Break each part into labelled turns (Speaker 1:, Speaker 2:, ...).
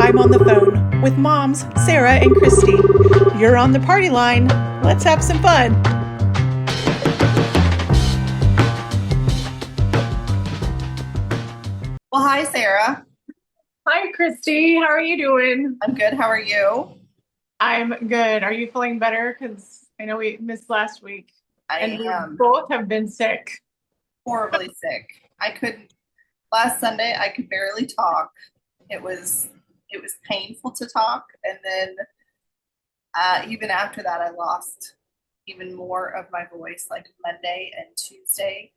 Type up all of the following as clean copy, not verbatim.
Speaker 1: I'm on the phone with moms Sarah and Christy. You're on the party line. Let's have some fun.
Speaker 2: Well, hi, Sarah.
Speaker 3: Hi, Christy. How are you doing?
Speaker 2: I'm good. How are you?
Speaker 3: I'm good. Are you feeling better? Because I know we missed last week
Speaker 2: I
Speaker 3: and we
Speaker 2: am
Speaker 3: both have been sick.
Speaker 2: horribly sick. I couldn't, last Sunday, I could barely talk. It was it was painful to talk, and then even after that, I lost even more of my voice, like Monday and Tuesday,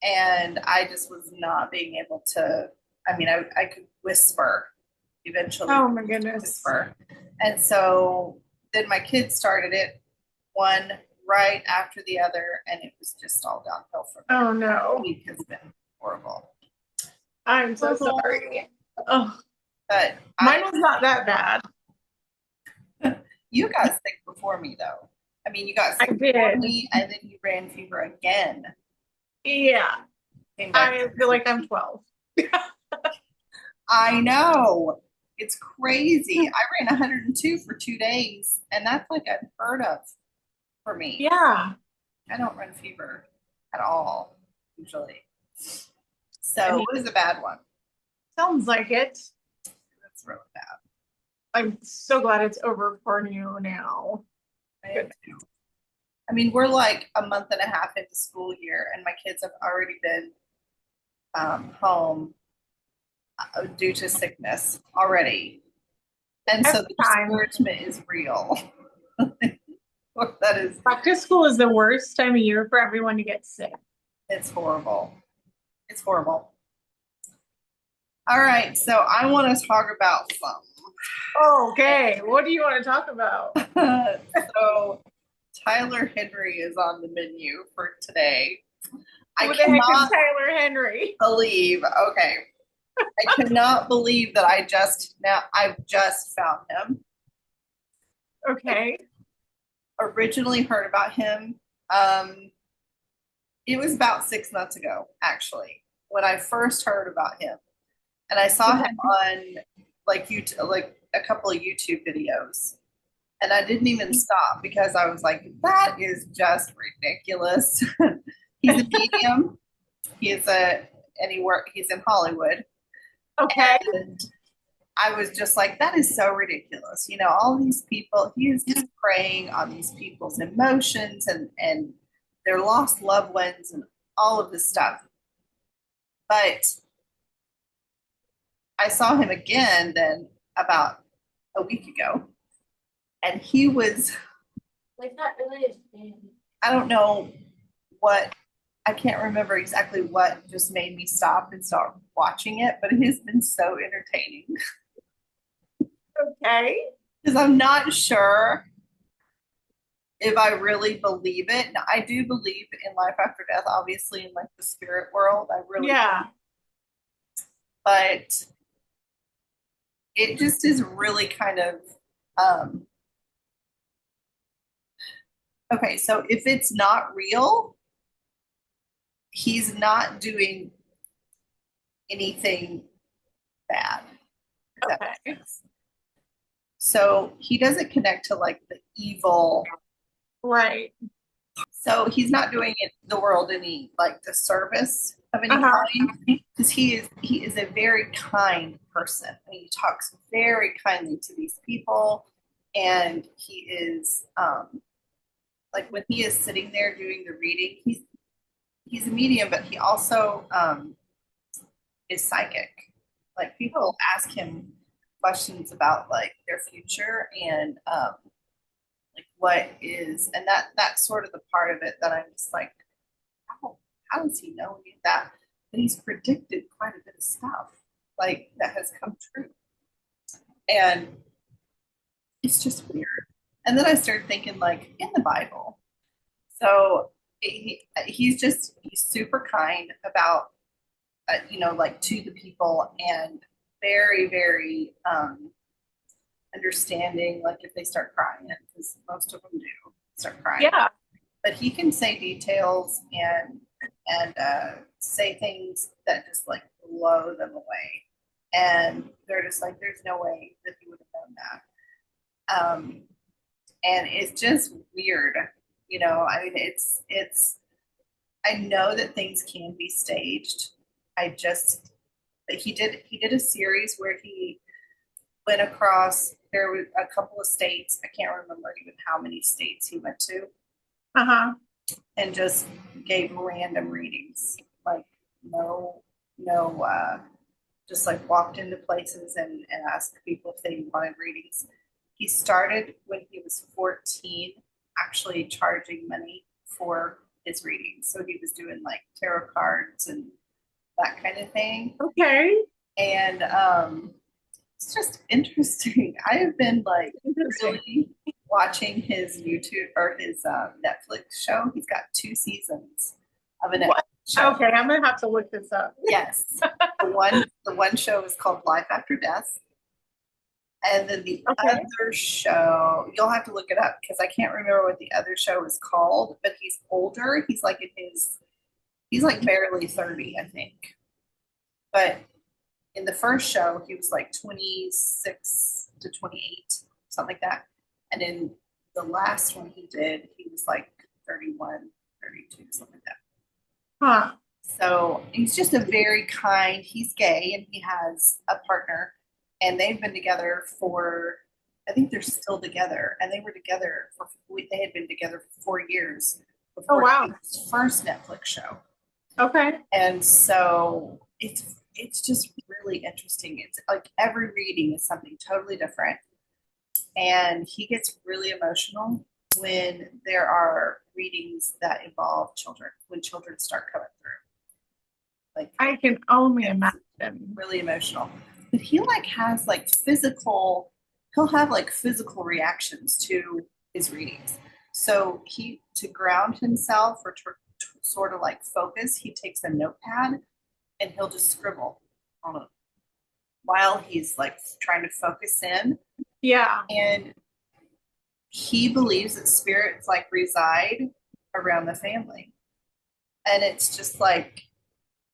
Speaker 2: and I just was not being able to. I mean, I could whisper eventually,
Speaker 3: Oh my goodness.
Speaker 2: whisper, and so then my kids started it one right after the other, and it was just all downhill from there.
Speaker 3: Oh
Speaker 2: The
Speaker 3: no.
Speaker 2: week has been horrible.
Speaker 3: I'm so sorry. Oh,
Speaker 2: But
Speaker 3: mine was not that bad.
Speaker 2: you got sick before me, though. I mean, you got
Speaker 3: I
Speaker 2: sick before
Speaker 3: did.
Speaker 2: me, and then you ran fever again.
Speaker 3: Yeah.
Speaker 2: Came back.
Speaker 3: I feel like I'm 12.
Speaker 2: I know. It's crazy. I ran 102 for 2 days, and that's like unheard of for me.
Speaker 3: Yeah.
Speaker 2: I don't run fever at all, usually.
Speaker 3: I
Speaker 2: So
Speaker 3: mean,
Speaker 2: it was a bad one.
Speaker 3: sounds like it.
Speaker 2: That's really bad.
Speaker 3: I'm so glad it's over for you now.
Speaker 2: I am
Speaker 3: Good.
Speaker 2: too. I mean, we're like a month and a half into school year, and my kids have already been home due to sickness already. And so
Speaker 3: Every
Speaker 2: the
Speaker 3: time.
Speaker 2: discouragement is real. That is,
Speaker 3: Back to school is the worst time of year for everyone to get sick.
Speaker 2: it's horrible. It's horrible. All right, so I want to talk about
Speaker 3: Okay, what do you want to talk about?
Speaker 2: some. So Tyler Henry is on the menu for today. I
Speaker 3: Who the heck is
Speaker 2: cannot
Speaker 3: Tyler Henry?
Speaker 2: believe, okay, I cannot believe that I've just found him.
Speaker 3: Okay.
Speaker 2: Originally heard about him. Um, it was about 6 months ago, actually, when I first heard about him. And I saw him on like YouTube, like a couple of YouTube videos. And I didn't even stop because I was like, that is just ridiculous. He's a medium. He's in Hollywood.
Speaker 3: Okay.
Speaker 2: And I was just like, that is so ridiculous. You know, all these people, he is just preying on these people's emotions and their lost loved ones and all of this stuff. But I saw him again then about a week ago, and he was,
Speaker 3: Like not really his thing.
Speaker 2: I don't know what, I can't remember exactly what just made me stop and start watching it, but it has been so entertaining
Speaker 3: Okay.
Speaker 2: because I'm not sure if I really believe it. Now, I do believe in life after death, obviously, in like the spirit world. I really do.
Speaker 3: Yeah.
Speaker 2: But it just is really kind of um, okay. So if it's not real, he's not doing anything bad. If that makes
Speaker 3: Okay.
Speaker 2: sense. So he doesn't connect to like the evil.
Speaker 3: Right.
Speaker 2: So he's not doing it the world any like disservice of any
Speaker 3: Uh-huh.
Speaker 2: kind because he is a very kind person. I mean, he talks very kindly to these people, and he is like when he is sitting there doing the reading, he's a medium, but he also is psychic. Like people ask him questions about like their future and like what is, and that's sort of the part of it that I'm just like, how does he know any of that? But he's predicted quite a bit of stuff like that has come true, and it's just weird. And then I started thinking like in the Bible, so he's super kind about like to the people and very very understanding. Like if they start crying, because most of them do start crying,
Speaker 3: Yeah.
Speaker 2: but he can say details and say things that just like blow them away. And they're just like, there's no way that he would have known that. And it's just weird, I mean, I know that things can be staged. But he did a series where he went across, there were a couple of states. I can't remember even how many states he went to,
Speaker 3: Uh-huh.
Speaker 2: and just gave random readings. Like, no, just like walked into places and asked people if they wanted readings. He started when he was 14, actually charging money for his readings. So he was doing like tarot cards and that kind of thing.
Speaker 3: Okay.
Speaker 2: And it's just interesting. I have been like
Speaker 3: Interesting.
Speaker 2: really watching his YouTube or his Netflix show. He's got 2 seasons of a Netflix
Speaker 3: What?
Speaker 2: show.
Speaker 3: Okay, I'm gonna have to look this up.
Speaker 2: Yes. The one show is called Life After Death. And then the
Speaker 3: Okay.
Speaker 2: other show, you'll have to look it up because I can't remember what the other show is called, but he's older. He's like barely 30, I think. But in the first show, he was like 26 to 28, something like that. And in the last one he did, he was like 31, 32, something like that.
Speaker 3: Huh.
Speaker 2: So he's just a very kind, he's gay and he has a partner, and they've been together I think they're still together, and they were together they had been together for 4 years
Speaker 3: Oh,
Speaker 2: before
Speaker 3: wow.
Speaker 2: his first Netflix show.
Speaker 3: Okay.
Speaker 2: And so it's just really interesting. It's like every reading is something totally different. And he gets really emotional when there are readings that involve children, when children start coming through. Like,
Speaker 3: I can only
Speaker 2: it's
Speaker 3: imagine.
Speaker 2: really emotional. But he like has like he'll have like physical reactions to his readings. So to ground himself or to sort of like focus, he takes a notepad and he'll just scribble on it while he's like trying to focus in.
Speaker 3: Yeah.
Speaker 2: And he believes that spirits like reside around the family. And it's just like,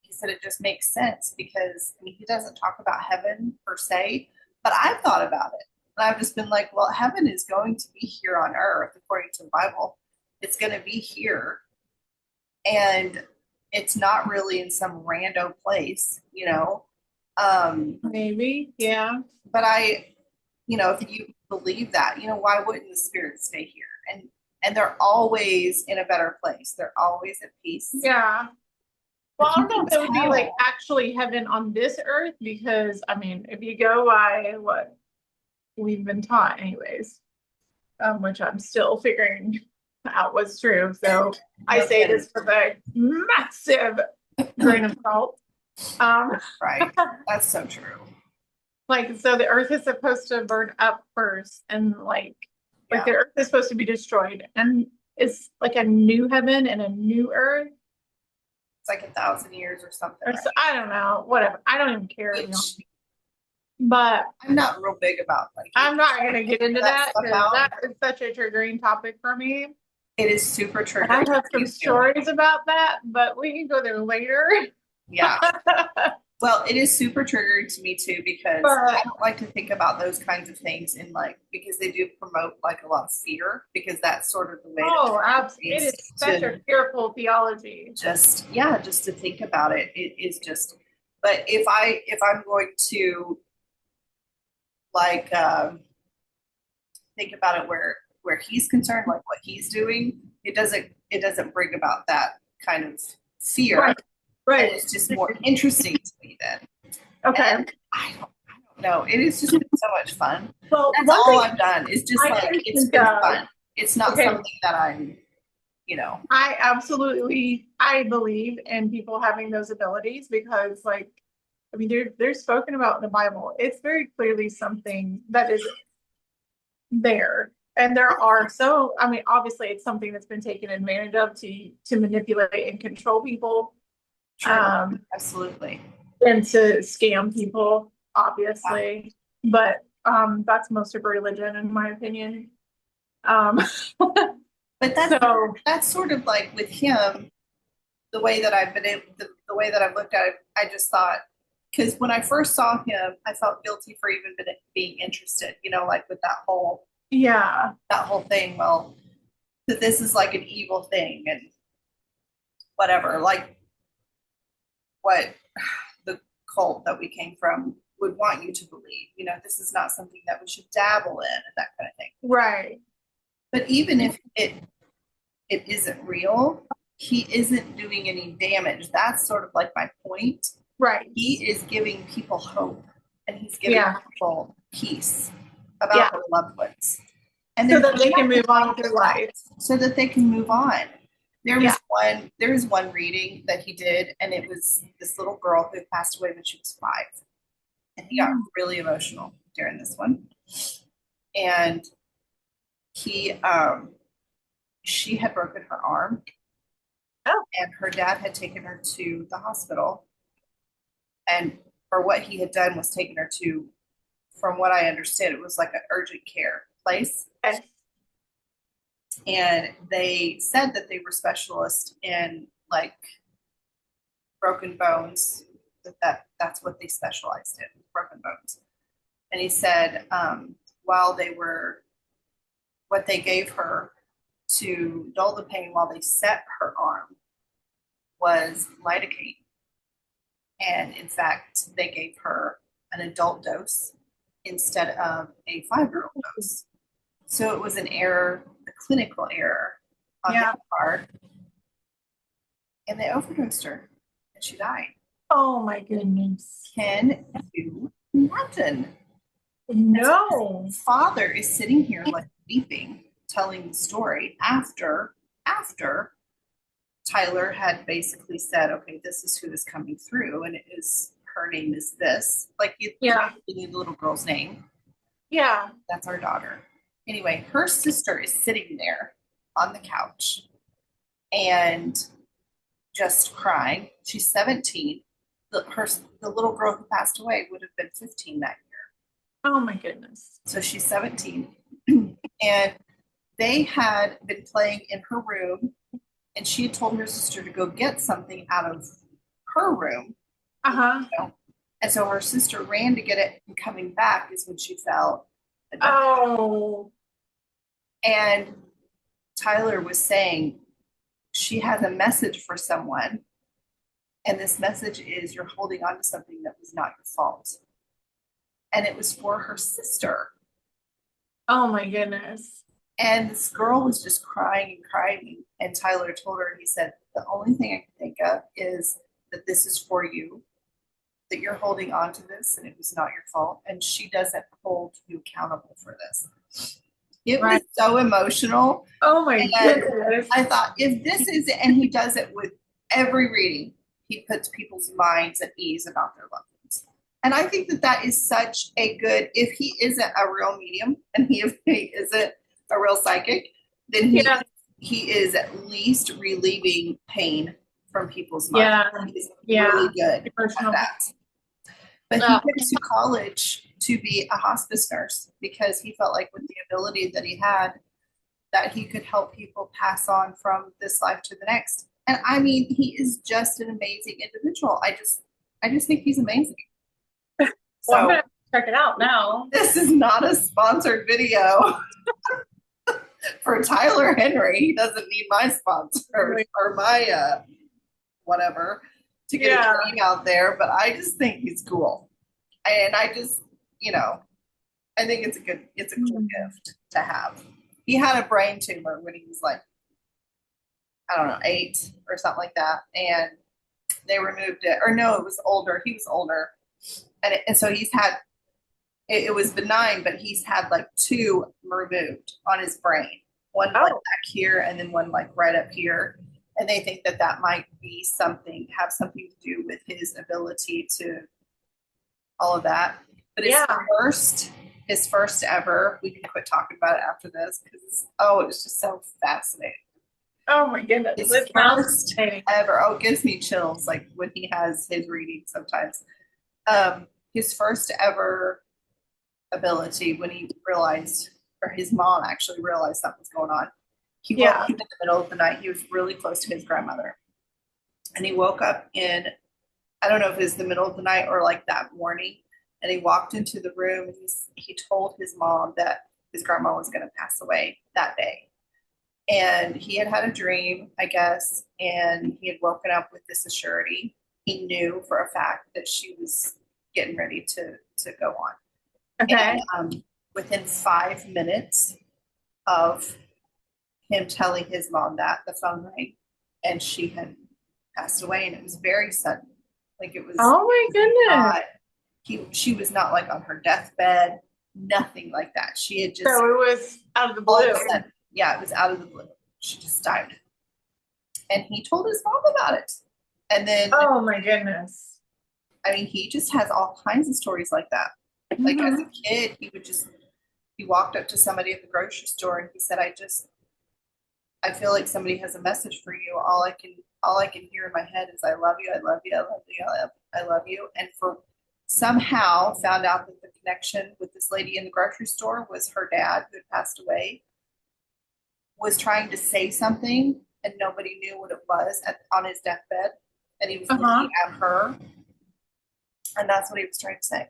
Speaker 2: he said it just makes sense because I mean, he doesn't talk about heaven per se, but I've thought about it. And I've just been like, well, heaven is going to be here on earth according to the Bible. It's going to be here. And it's not really in some rando place,
Speaker 3: Maybe. Yeah.
Speaker 2: But if you believe that, why wouldn't the spirits stay here? And they're always in a better place. They're always at peace.
Speaker 3: Yeah. Well, I don't know if it would be like
Speaker 2: Tell.
Speaker 3: actually heaven on this earth because I mean, if you go by what we've been taught anyways, which I'm still figuring out what's true. So I say this with a massive grain of salt.
Speaker 2: Right. That's so true.
Speaker 3: Like, so the earth is supposed to burn up first and like
Speaker 2: Yeah.
Speaker 3: the earth is supposed to be destroyed and it's like a new heaven and a new earth.
Speaker 2: It's like 1,000 years or something.
Speaker 3: Or so, I don't know, whatever. I don't even care.
Speaker 2: Which
Speaker 3: But
Speaker 2: I'm not real big about. Like,
Speaker 3: I'm not going to get into that
Speaker 2: stuff
Speaker 3: because
Speaker 2: out.
Speaker 3: that is such a triggering topic for me.
Speaker 2: It is super triggering.
Speaker 3: And I have some
Speaker 2: Please do.
Speaker 3: stories about that, but we can go there later.
Speaker 2: Yeah. Well, it is super triggering to me too because I don't like to think about those kinds of things because they do promote like a lot of fear because that's sort of the way.
Speaker 3: Oh, absolutely. It is such a fearful theology.
Speaker 2: Just to think about it, it is just. But if I'm going to like think about it where he's concerned, like what he's doing, it doesn't bring about that kind of fear.
Speaker 3: Right.
Speaker 2: And it's just more interesting to me then.
Speaker 3: Okay.
Speaker 2: And I don't know. It has just been so much fun.
Speaker 3: Well,
Speaker 2: that's all I've done. Is just it's been fun. It's not something that I'm,
Speaker 3: I believe in people having those abilities because I mean, they're spoken about in the Bible. It's very clearly something that is there. And there are obviously it's something that's been taken advantage of to manipulate and control people.
Speaker 2: Sure. Absolutely.
Speaker 3: And to scam people, obviously. Yeah. But that's most of religion, in my opinion.
Speaker 2: But that's sort of like with him, the way that I've looked at it, I just thought because when I first saw him, I felt guilty for even being interested, like with
Speaker 3: Yeah.
Speaker 2: that whole thing. Well, that this is like an evil thing and whatever, like what the cult that we came from would want you to believe. This is not something that we should dabble in and that kind of thing.
Speaker 3: Right.
Speaker 2: But even if it isn't real, he isn't doing any damage. That's sort of like my point.
Speaker 3: Right.
Speaker 2: He is giving people hope and he's giving people peace about
Speaker 3: Yeah.
Speaker 2: their loved ones. And
Speaker 3: So that they can move on with their life.
Speaker 2: So that they can move on. There was one reading that he did, and it was this little girl who passed away when she was 5. And he got really emotional during this one. And she had broken her arm.
Speaker 3: Oh.
Speaker 2: And her dad had taken her to the hospital. Or what he had done was taken her to, from what I understand, it was like an urgent care place.
Speaker 3: Okay.
Speaker 2: And they said that they were specialists in like broken bones. That's what they specialized in, broken bones. And he said, what they gave her to dull the pain while they set her arm was lidocaine. And in fact, they gave her an adult dose instead of a 5-year-old dose. So it was an error, a clinical error on their part. And they overdosed her and she died.
Speaker 3: Oh my goodness.
Speaker 2: Can you imagine?
Speaker 3: No.
Speaker 2: His father is sitting here like weeping, telling the story after Tyler had basically said, okay, this is who is coming through, and her name is this. Like you need the little girl's name.
Speaker 3: Yeah.
Speaker 2: That's our daughter. Anyway, her sister is sitting there on the couch and just crying. She's 17. The little girl who passed away would have been 15 that year.
Speaker 3: Oh my goodness.
Speaker 2: So she's 17. And they had been playing in her room, and she had told her sister to go get something out of her room. And so her sister ran to get it, and coming back is when she fell.
Speaker 3: Oh.
Speaker 2: And Tyler was saying she has a message for someone, and this message is you're holding on to something that was not your fault. And it was for her sister.
Speaker 3: Oh my goodness.
Speaker 2: And this girl was just crying and crying. And Tyler told her, he said, the only thing I can think of is that this is for you, that you're holding on to this and it was not your fault. And she doesn't hold you accountable for this. It was so emotional.
Speaker 3: Oh my goodness.
Speaker 2: I thought, if this is it, and he does it with every reading, he puts people's minds at ease about their loved ones. And I think that is such a good, if he isn't a real medium and if he isn't a real psychic, then he is at least relieving pain from people's minds. He's really good at that. But he went to college to be a hospice nurse because he felt like with the ability that he had, that he could help people pass on from this life to the next. And I mean, he is just an amazing individual. I just think he's amazing.
Speaker 3: So I'm gonna check it out now.
Speaker 2: This is not a sponsored video for Tyler Henry. He doesn't need my sponsor or my whatever to get his name out there, but I just think he's cool. And I just, I think it's a cool gift to have. He had a brain tumor when he was like, I don't know, 8 or something like that. And they removed it. Or no, it was older. He was older. And so he's had, it was benign, but he's had like 2 removed on his brain. One like back here and then one like right up here. And they think that might be have something to do with his ability to all of that. But his first ever, we can quit talking about it after this because it was just so fascinating.
Speaker 3: Oh my goodness.
Speaker 2: His first ever, it gives me chills like when he has his reading sometimes. His first ever ability when he realized, or his mom actually realized something was going on. He woke up in the middle of the night. He was really close to his grandmother. And he woke up in I don't know if it was the middle of the night or like that morning. And he walked into the room and he told his mom that his grandma was going to pass away that day. And he had had a dream, I guess, and he had woken up with this assurity. He knew for a fact that she was getting ready to go on.
Speaker 3: Okay.
Speaker 2: And within 5 minutes of him telling his mom that, the phone rang and she had passed away, and it was very sudden. Like it was
Speaker 3: Oh my goodness.
Speaker 2: not, she was not like on her deathbed, nothing like that. She had just
Speaker 3: So it was out of the
Speaker 2: all
Speaker 3: blue.
Speaker 2: of a sudden, yeah, it was out of the blue. She just died. And he told his mom about it. And then,
Speaker 3: Oh my goodness.
Speaker 2: I mean, he just has all kinds of stories like that. Like as a kid, he walked up to somebody at the grocery store and he said, I feel like somebody has a message for you. All I can hear in my head is I love you, I love you, I love you, I love you. And for somehow found out that the connection with this lady in the grocery store was her dad who had passed away, was trying to say something and nobody knew what it was on his deathbed. And he was looking at her. And that's what he was trying to say.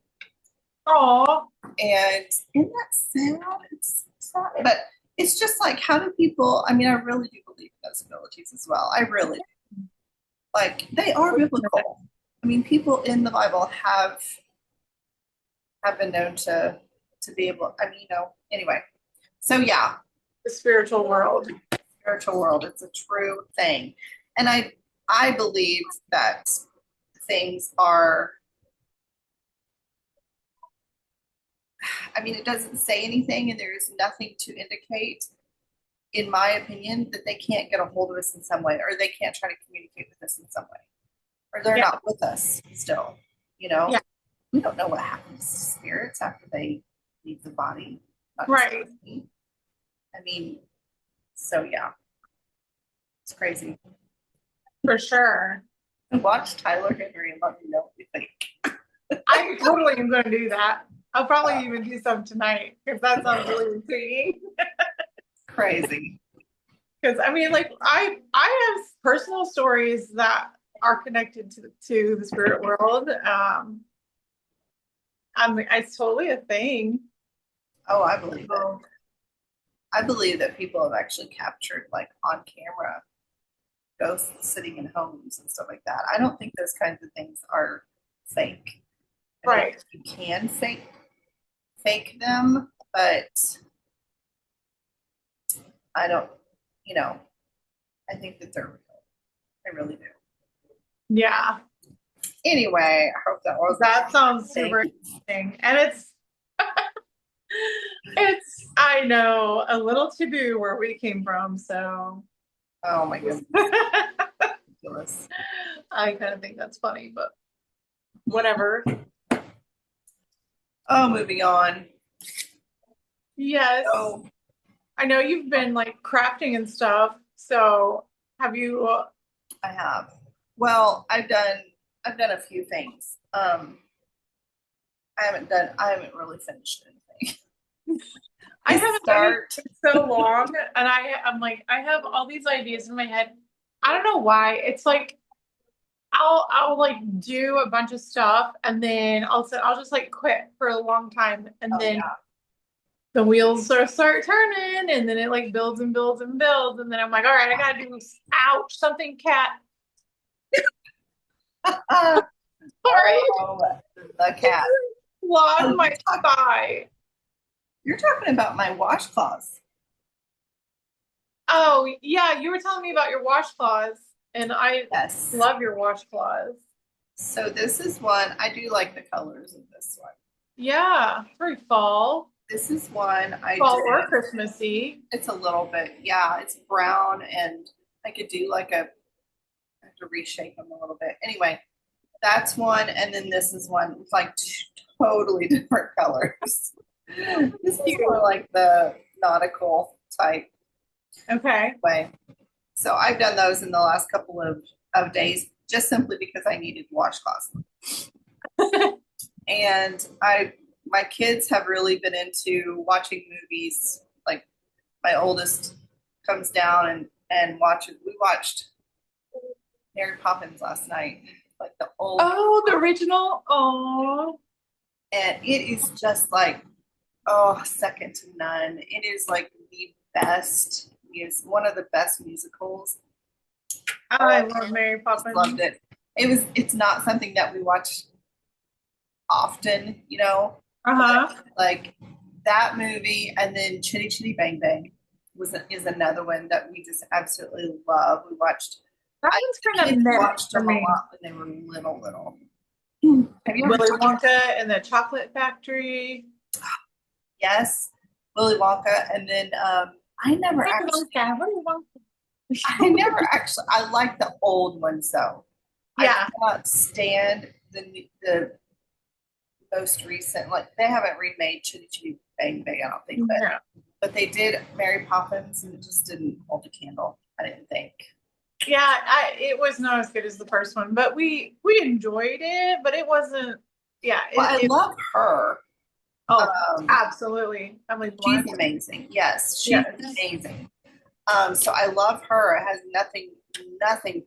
Speaker 3: Oh.
Speaker 2: And isn't that sad? It's sad. But it's just like, how do people, I mean, I really do believe in those abilities as well. I really do. Like, they are biblical. I mean, people in the Bible have been known to be able, I mean, anyway. So yeah.
Speaker 3: The spiritual world.
Speaker 2: Spiritual world. It's a true thing. And I believe that things are, I mean, it doesn't say anything and there is nothing to indicate, in my opinion, that they can't get a hold of us in some way or they can't try to communicate with us in some way or they're not with us still,
Speaker 3: Yeah.
Speaker 2: We don't know what happens to spirits after they leave the body.
Speaker 3: Right.
Speaker 2: I mean, so yeah, it's crazy.
Speaker 3: For sure.
Speaker 2: Watch Tyler Henry and let me know what you think.
Speaker 3: I totally am going to do that. I'll probably even do some tonight because that sounds really intriguing.
Speaker 2: Crazy.
Speaker 3: Because I mean, like I have personal stories that are connected to the spirit world. I mean, it's totally a thing.
Speaker 2: Oh, I believe it. I believe that people have actually captured, like on camera, ghosts sitting in homes and stuff like that. I don't think those kinds of things are fake.
Speaker 3: Right.
Speaker 2: You can fake them, but I don't, I think that they're real. I really do.
Speaker 3: Yeah.
Speaker 2: Anyway, I hope
Speaker 3: that sounds super interesting. And it's I know a little taboo where we came from, so
Speaker 2: oh my goodness. Ridiculous.
Speaker 3: I kind of think that's funny, but whatever.
Speaker 2: Oh, moving on.
Speaker 3: Yes.
Speaker 2: So,
Speaker 3: I know you've been like crafting and stuff. So have you?
Speaker 2: I have. Well, I've done a few things. I haven't really finished anything.
Speaker 3: I haven't done it in so long, and I'm like, I have all these ideas in my head. I don't know why. It's like I'll like do a bunch of stuff, and then I'll just like quit for a long time, and then the wheels start turning, and then it like builds and builds and builds, and then I'm like, all right, I gotta do ouch something cat. Sorry.
Speaker 2: Oh, the cat.
Speaker 3: Log my thigh.
Speaker 2: You're talking about my washcloths.
Speaker 3: Oh, yeah, you were telling me about your washcloths, and I love your washcloths.
Speaker 2: So this is one, I do like the colors of this one.
Speaker 3: Yeah, very fall.
Speaker 2: This is one
Speaker 3: fall or Christmassy.
Speaker 2: It's a little bit, yeah, it's brown, and I could do like I have to reshape them a little bit. Anyway, that's one, and then this is one. It's like totally different colors. This is more like the nautical type.
Speaker 3: Okay.
Speaker 2: Way. So I've done those in the last couple of days, just simply because I needed washcloths. And my kids have really been into watching movies. Like my oldest comes down and watches. We watched Mary Poppins last night. like the old,
Speaker 3: Oh, the original. Oh,
Speaker 2: and it is just like, oh, second to none. It is like the best, is one of the best musicals.
Speaker 3: I
Speaker 2: Oh,
Speaker 3: love Mary
Speaker 2: just loved
Speaker 3: Poppins.
Speaker 2: it. It's not something that we watch often, you know,
Speaker 3: Uh-huh.
Speaker 2: like that movie, and then Chitty Chitty Bang Bang is another one that we just absolutely love. We watched,
Speaker 3: That
Speaker 2: I
Speaker 3: one's
Speaker 2: the
Speaker 3: kind of
Speaker 2: kids
Speaker 3: mixed
Speaker 2: watched
Speaker 3: for
Speaker 2: them a
Speaker 3: me.
Speaker 2: lot when they were little. Have you ever
Speaker 3: Willy
Speaker 2: seen?
Speaker 3: Wonka and the Chocolate Factory.
Speaker 2: Yes, Willy Wonka, and then I never
Speaker 3: Willy
Speaker 2: actually,
Speaker 3: Wonka, Willy
Speaker 2: I
Speaker 3: Wonka.
Speaker 2: never actually, I like the old ones though. I
Speaker 3: Yeah,
Speaker 2: cannot stand the most recent. Like they haven't remade Chitty Chitty Bang Bang, I don't think,
Speaker 3: yeah,
Speaker 2: but they did Mary Poppins, and it just didn't hold a candle. I didn't think.
Speaker 3: yeah. It was not as good as the first one, but we enjoyed it. But it wasn't. Yeah,
Speaker 2: Well, I
Speaker 3: it
Speaker 2: love her.
Speaker 3: oh,
Speaker 2: Um,
Speaker 3: absolutely. Emily
Speaker 2: she's
Speaker 3: Blunt.
Speaker 2: amazing. Yes, she's
Speaker 3: Yes.
Speaker 2: amazing. So I love her. It has nothing,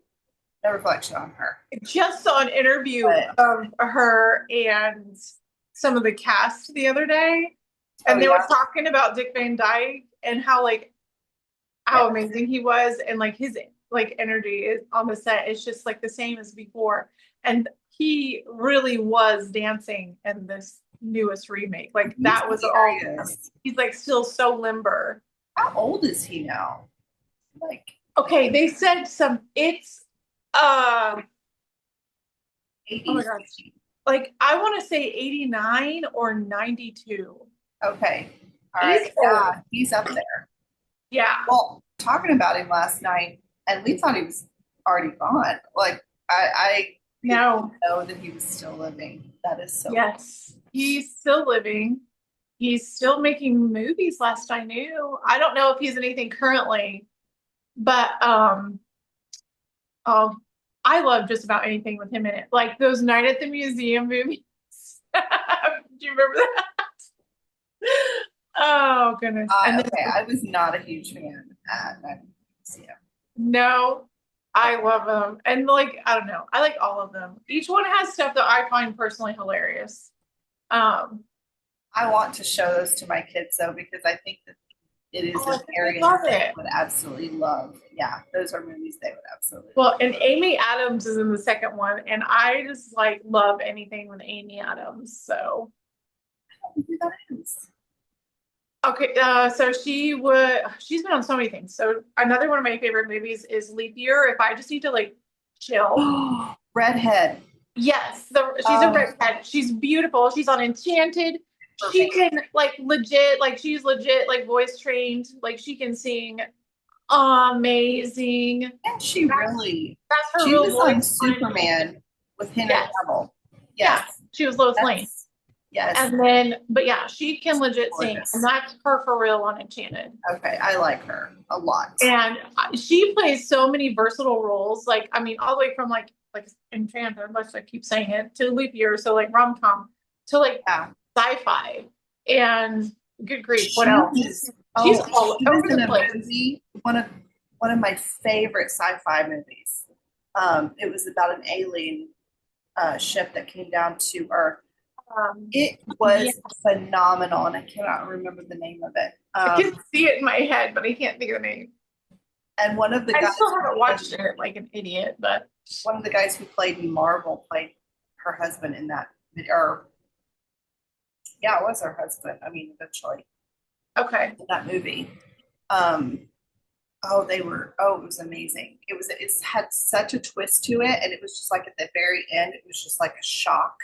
Speaker 2: no reflection on her.
Speaker 3: Just saw an interview
Speaker 2: But
Speaker 3: of her and some of the cast the other day,
Speaker 2: oh
Speaker 3: and they were
Speaker 2: yeah,
Speaker 3: talking about Dick Van Dyke and
Speaker 2: yeah.
Speaker 3: how amazing he was, and like his like energy is on the set is just like the same as before. And he really was dancing in this newest remake. Like
Speaker 2: He's
Speaker 3: that was all
Speaker 2: serious.
Speaker 3: he's like still so limber.
Speaker 2: How old is he now? Like
Speaker 3: Okay, they said it's uh oh my
Speaker 2: 80s.
Speaker 3: gosh. Like I want to say 89 or 92.
Speaker 2: Okay. All
Speaker 3: He's
Speaker 2: right.
Speaker 3: old.
Speaker 2: Yeah, he's up there.
Speaker 3: Yeah.
Speaker 2: Well, talking about him last night, and we thought he was already gone. Like I didn't
Speaker 3: No.
Speaker 2: know that he was still living. That is so cool.
Speaker 3: Yes. He's still living. He's still making movies last I knew. I don't know if he's anything currently, but oh, I love just about anything with him in it. Like those Night at the Museum movies. Do you remember that? Oh goodness. And then
Speaker 2: Okay, I was not a huge fan at that museum.
Speaker 3: no, I love them. And like, I don't know. I like all of them. Each one has stuff that I find personally hilarious. Um,
Speaker 2: I want to show those to my kids though, because I think that it is
Speaker 3: oh, I
Speaker 2: an
Speaker 3: think they
Speaker 2: area
Speaker 3: love
Speaker 2: that they
Speaker 3: it.
Speaker 2: would absolutely love. Yeah, those are movies they would absolutely
Speaker 3: Well, and Amy Adams is in the second one, and I just like love anything with Amy Adams. So
Speaker 2: love. Who that is.
Speaker 3: okay, so she's been on so many things. So another one of my favorite movies is Leap Year. If I just need to like chill.
Speaker 2: Redhead.
Speaker 3: Yes, she's a redhead. She's beautiful. She's on Enchanted. She
Speaker 2: Perfect.
Speaker 3: can she's legit like voice trained. Like she can sing amazing.
Speaker 2: And she really,
Speaker 3: That's her
Speaker 2: she
Speaker 3: real
Speaker 2: was on
Speaker 3: voice.
Speaker 2: Superman with Henry
Speaker 3: Yes.
Speaker 2: Cavill.
Speaker 3: Yeah,
Speaker 2: Yes,
Speaker 3: she was Lois Lane.
Speaker 2: yes,
Speaker 3: And then, but yeah, she can legit sing,
Speaker 2: gorgeous.
Speaker 3: and that's her for real on Enchanted.
Speaker 2: Okay, I like her a lot.
Speaker 3: And she plays so many versatile roles. Like, I mean, all the way from like Enchanted, let's I keep saying it, to Leap Year, so like rom com, to like
Speaker 2: Yeah.
Speaker 3: sci-fi, and good grief,
Speaker 2: She
Speaker 3: what else?
Speaker 2: was,
Speaker 3: She's
Speaker 2: oh,
Speaker 3: all
Speaker 2: she was
Speaker 3: over
Speaker 2: in
Speaker 3: the
Speaker 2: a
Speaker 3: place.
Speaker 2: movie, one of my favorite sci-fi movies. It was about an alien ship that came down to Earth. It was
Speaker 3: Yeah.
Speaker 2: phenomenal, and I cannot remember the name of it.
Speaker 3: I can see it in my head, but I can't think of the name.
Speaker 2: And one of the
Speaker 3: I
Speaker 2: guys,
Speaker 3: still haven't watched it like an idiot, but
Speaker 2: one of the guys who played Marvel played her husband in that, or yeah, it was her husband. I mean, eventually
Speaker 3: okay.
Speaker 2: in that movie. Um, oh, it was amazing. It's had such a twist to it, and it was just like at the very end, it was just like a shock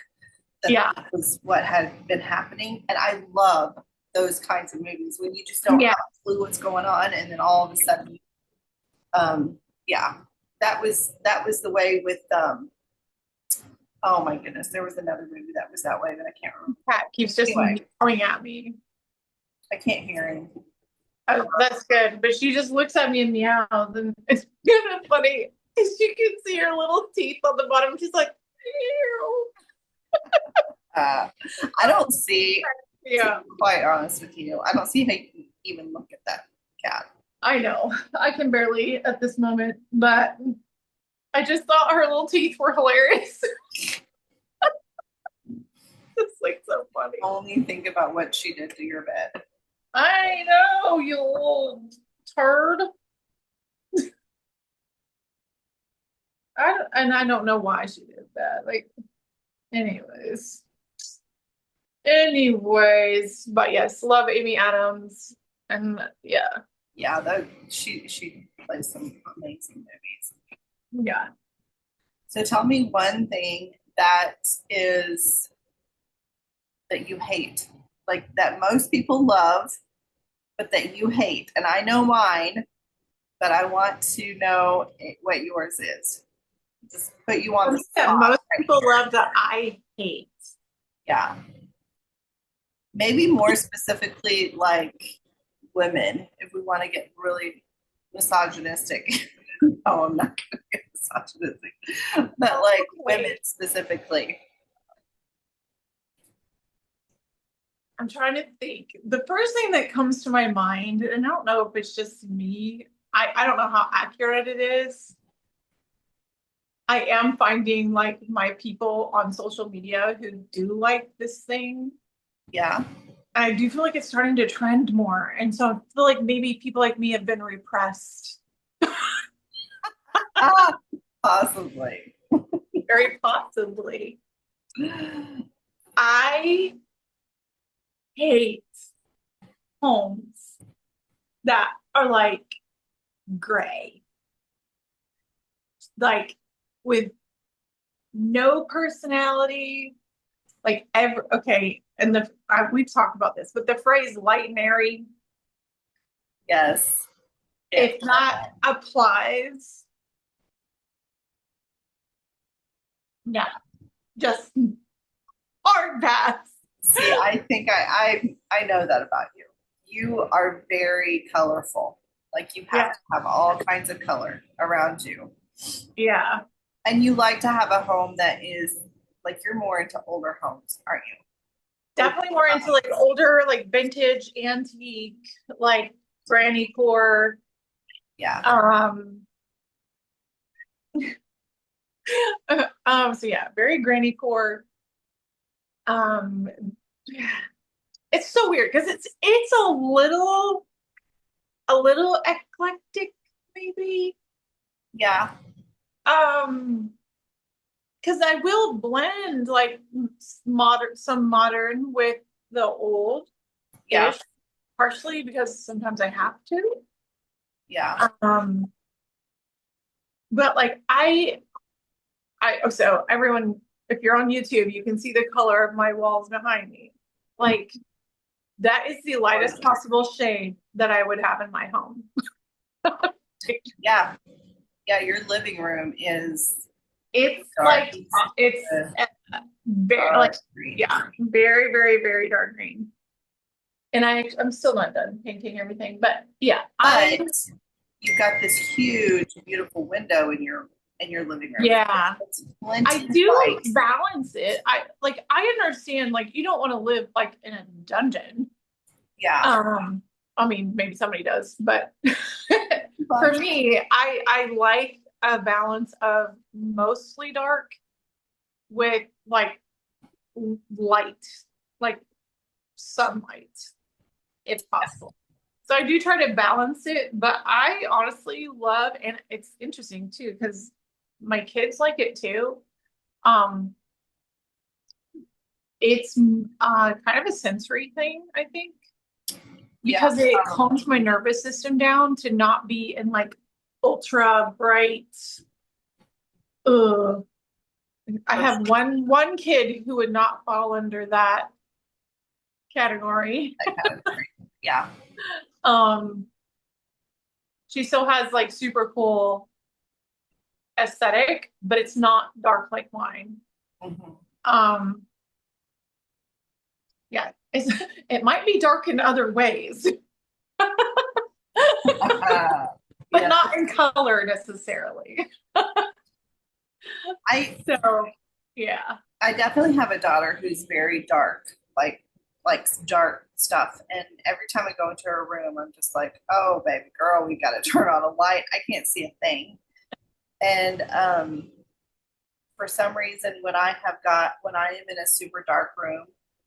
Speaker 2: that
Speaker 3: Yeah.
Speaker 2: that was what had been happening. And I love those kinds of movies when you just don't
Speaker 3: Yeah.
Speaker 2: have a clue what's going on, and then all of a sudden, yeah, that was the way with oh my goodness, there was another movie that was that way that I can't remember.
Speaker 3: Cat keeps just
Speaker 2: Anyway.
Speaker 3: coming at me.
Speaker 2: I can't hear him.
Speaker 3: Oh, that's good. But she just looks at me and meows, and it's kind of funny. She can see her little teeth on the bottom. She's like, ew.
Speaker 2: I don't see, to
Speaker 3: Yeah,
Speaker 2: be quite honest with you, I don't see how you can even look at that cat.
Speaker 3: I know. I can barely at this moment, but I just thought her little teeth were hilarious. It's like so funny.
Speaker 2: Only think about what she did to your bed.
Speaker 3: I know, you little turd. I don't know why she did that. Like, anyways. Anyways, but yes, love Amy Adams. And yeah,
Speaker 2: Yeah, that she plays some amazing movies.
Speaker 3: yeah.
Speaker 2: So tell me one thing that is that you hate, like that most people love, but that you hate. And I know mine, but I want to know what yours is. Just put you on the
Speaker 3: That
Speaker 2: spot.
Speaker 3: most people love that I hate.
Speaker 2: Yeah. Maybe more specifically, like women, if we want to get really misogynistic. Oh, I'm not going to get misogynistic, but like women specifically.
Speaker 3: I'm trying to think. The first thing that comes to my mind, and I don't know if it's just me, I don't know how accurate it is. I am finding like my people on social media who do like this thing.
Speaker 2: Yeah.
Speaker 3: And I do feel like it's starting to trend more. And so I feel like maybe people like me have been repressed.
Speaker 2: Ah, possibly.
Speaker 3: Very possibly. I hate homes that are like gray, like with no personality, like every okay. And we've talked about this, but the phrase light and airy,
Speaker 2: Yes.
Speaker 3: if that applies, no, just hard pass.
Speaker 2: See, I think I know that about you. You are very colorful. Like you have
Speaker 3: Yeah.
Speaker 2: to have all kinds of color around you.
Speaker 3: Yeah.
Speaker 2: And you like to have a home that is like you're more into older homes, aren't you?
Speaker 3: Definitely more into like older, like vintage, antique, like granny core.
Speaker 2: Yeah.
Speaker 3: So yeah, very granny core. Um, it's so weird because it's a little eclectic, maybe.
Speaker 2: Yeah.
Speaker 3: Because I will blend like some modern with the old
Speaker 2: Yeah.
Speaker 3: ish, partially because sometimes I have to.
Speaker 2: Yeah.
Speaker 3: But like so everyone, if you're on YouTube, you can see the color of my walls behind me. Like that is the lightest possible shade that I would have in my home.
Speaker 2: Yeah. Yeah. Your living room is
Speaker 3: It's
Speaker 2: dark.
Speaker 3: like it's very like yeah, very, very, very dark green. And I'm still not done painting everything, but yeah,
Speaker 2: But you've got this huge, beautiful window in your living room.
Speaker 3: yeah.
Speaker 2: It's plenty
Speaker 3: I do
Speaker 2: light.
Speaker 3: balance it. I understand like you don't want to live like in a dungeon.
Speaker 2: Yeah.
Speaker 3: I mean maybe somebody does, but for me, I like a balance of mostly dark with like light, like sunlight, if possible. So I do try to balance it, but I honestly love, and it's interesting too, because my kids like it too. Um, it's kind of a sensory thing, I think, because it calms my nervous system down to not be in like ultra bright. I have one kid who would not fall under that category.
Speaker 2: Yeah.
Speaker 3: She still has like super cool aesthetic, but it's not dark like mine.
Speaker 2: Mm-hmm.
Speaker 3: Yeah, it might be dark in other ways, but
Speaker 2: Yeah.
Speaker 3: not in color necessarily. Yeah.
Speaker 2: I definitely have a daughter who's very dark, like likes dark stuff. And every time I go into her room, I'm just like, oh baby girl, we gotta turn on a light. I can't see a thing. And for some reason, when I am in a super dark room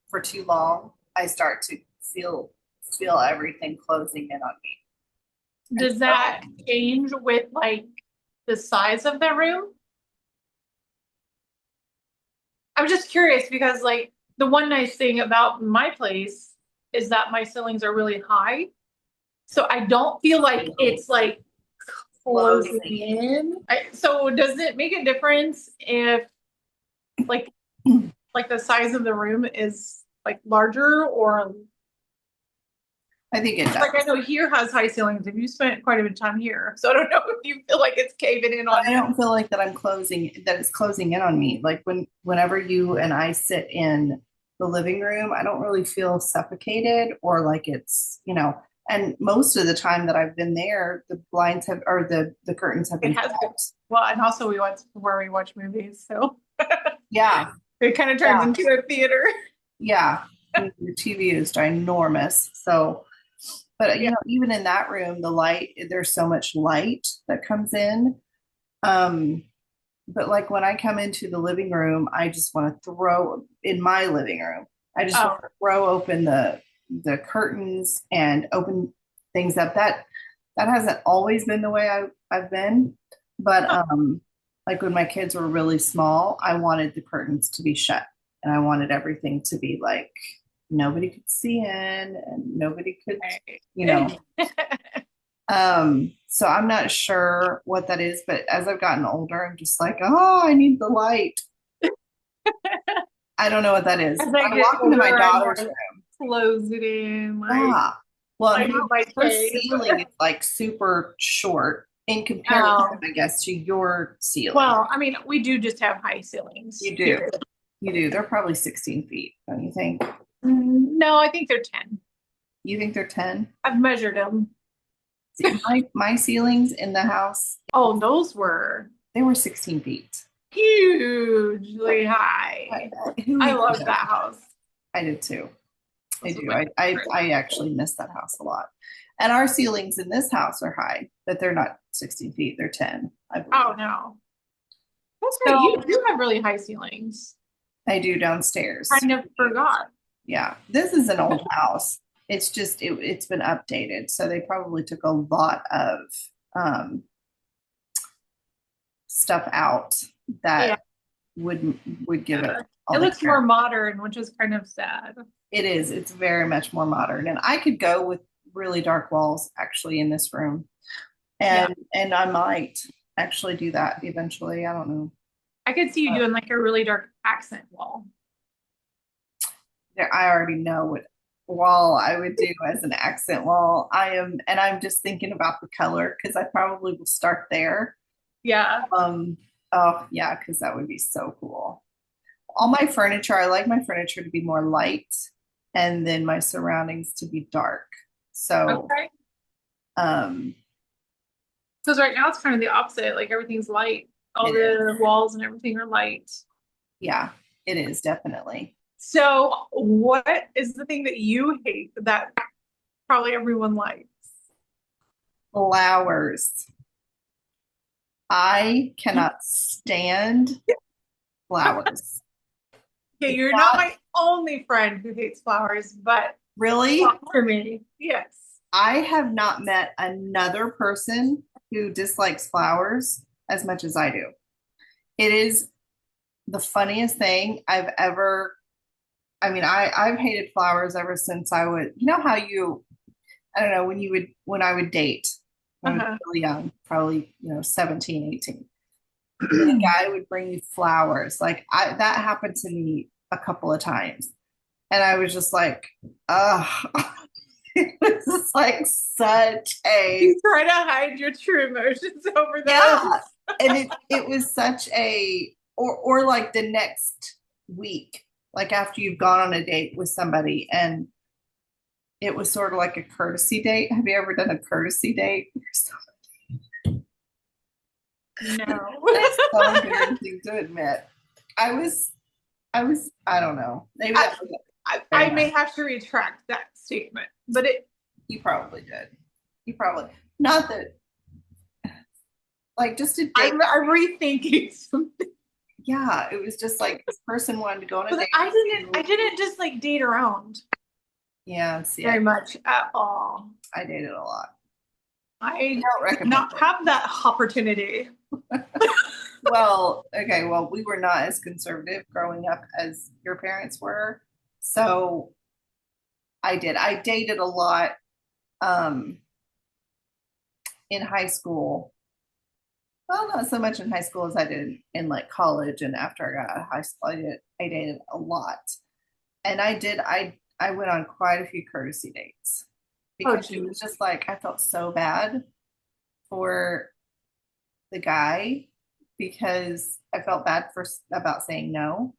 Speaker 2: for too long, I start to feel everything closing in on me.
Speaker 3: Does that change with like the size of the room? I'm just curious because like the one nice thing about my place is that my ceilings are really high. So I don't feel like it's like closing in. So does it make a difference if like like the size of the room is like larger or
Speaker 2: I think it does.
Speaker 3: like I know here has high ceilings and you spent quite a bit of time here. So I don't know if you feel like it's caving in on
Speaker 2: I
Speaker 3: you.
Speaker 2: don't feel like that it's closing in on me. Like whenever you and I sit in the living room, I don't really feel suffocated or like it's, and most of the time that I've been there, the blinds have, or the curtains have been
Speaker 3: It has been.
Speaker 2: closed.
Speaker 3: Well, and also we went where we watch movies, so
Speaker 2: Yeah.
Speaker 3: it kind of turns into a theater.
Speaker 2: Yeah. The TV is ginormous. So, but even in that room, there's so much light that comes in. But like when I come into the living room, I just want to throw in my living room. I just want to throw open the curtains and open things up. That hasn't always been the way I've been, but like when my kids were really small, I wanted the curtains to be shut and I wanted everything to be like nobody could see in and nobody could, so I'm not sure what that is, but as I've gotten older, I'm just like, oh, I need the light. I don't know what that is.
Speaker 3: As
Speaker 2: I walk into my daughter's room.
Speaker 3: Close it in. Like,
Speaker 2: well,
Speaker 3: like
Speaker 2: her ceiling is like super short in comparison, I guess, to your ceiling.
Speaker 3: Well, I mean, we do just have high ceilings.
Speaker 2: You do. Here. You do. They're probably 16 feet, don't you think?
Speaker 3: No, I think they're 10.
Speaker 2: You think they're 10?
Speaker 3: I've measured them.
Speaker 2: See, my ceilings in the house.
Speaker 3: Oh,
Speaker 2: they were 16 feet.
Speaker 3: Hugely high. I love that house.
Speaker 2: I did too. I do. I actually miss that house a lot. And our ceilings in this house are high, but they're not 16 feet. They're 10. I believe.
Speaker 3: Oh no. That's right. You have really high ceilings.
Speaker 2: I do downstairs.
Speaker 3: I never forgot.
Speaker 2: Yeah. This is an old house. It's just it's been updated. So they probably took a lot of stuff out that would give it.
Speaker 3: It looks more modern, which is kind of sad.
Speaker 2: It is. It's very much more modern. And I could go with really dark walls actually in this room. And I might actually do that eventually. I don't know.
Speaker 3: I could see you doing like a really dark accent wall.
Speaker 2: I already know what wall I would do as an accent wall. I'm just thinking about the color because I probably will start there.
Speaker 3: Yeah.
Speaker 2: Oh yeah, because that would be so cool. All my furniture, I like my furniture to be more light and then my surroundings to be dark. So
Speaker 3: because right now it's kind of the opposite, like everything's light. All the walls and everything are light.
Speaker 2: Yeah, it is definitely.
Speaker 3: So what is the thing that you hate that probably everyone likes?
Speaker 2: Flowers. I cannot stand flowers.
Speaker 3: Okay, you're not my only friend who hates flowers, but
Speaker 2: really?
Speaker 3: For me, yes.
Speaker 2: I have not met another person who dislikes flowers as much as I do. It is the funniest thing I've ever. I mean, I've hated flowers ever since I would. You know how I don't know when I would date when I was really young, probably 17, 18. The guy would bring me flowers. Like that happened to me a couple of times, and I was just like, ugh. It was just like such a.
Speaker 3: You try to hide your true emotions over
Speaker 2: that. Yeah, and it was such a or like the next week, like after you've gone on a date with somebody, and it was sort of like a courtesy date. Have you ever done a courtesy date?
Speaker 3: No.
Speaker 2: It's so embarrassing to admit. I I don't know. Maybe
Speaker 3: I may have to retract that statement, but
Speaker 2: you probably did. You probably not that like just a date.
Speaker 3: I'm rethinking something.
Speaker 2: Yeah, it was just like this person wanted to go on a
Speaker 3: But
Speaker 2: date
Speaker 3: I
Speaker 2: with
Speaker 3: didn't I
Speaker 2: you.
Speaker 3: didn't just like date around
Speaker 2: Yeah, see,
Speaker 3: very much at all.
Speaker 2: I dated a lot. I
Speaker 3: I
Speaker 2: don't
Speaker 3: did
Speaker 2: recommend
Speaker 3: not
Speaker 2: it.
Speaker 3: have that opportunity.
Speaker 2: Well, okay, well, we were not as conservative growing up as your parents were. So I did. I dated a lot um in high school. Well, not so much in high school as I did in like college and after I got out of high school. I dated a lot. And I went on quite a few courtesy dates
Speaker 3: Oh,
Speaker 2: because it was
Speaker 3: geez.
Speaker 2: just like I felt so bad for the guy because I felt bad for about saying no.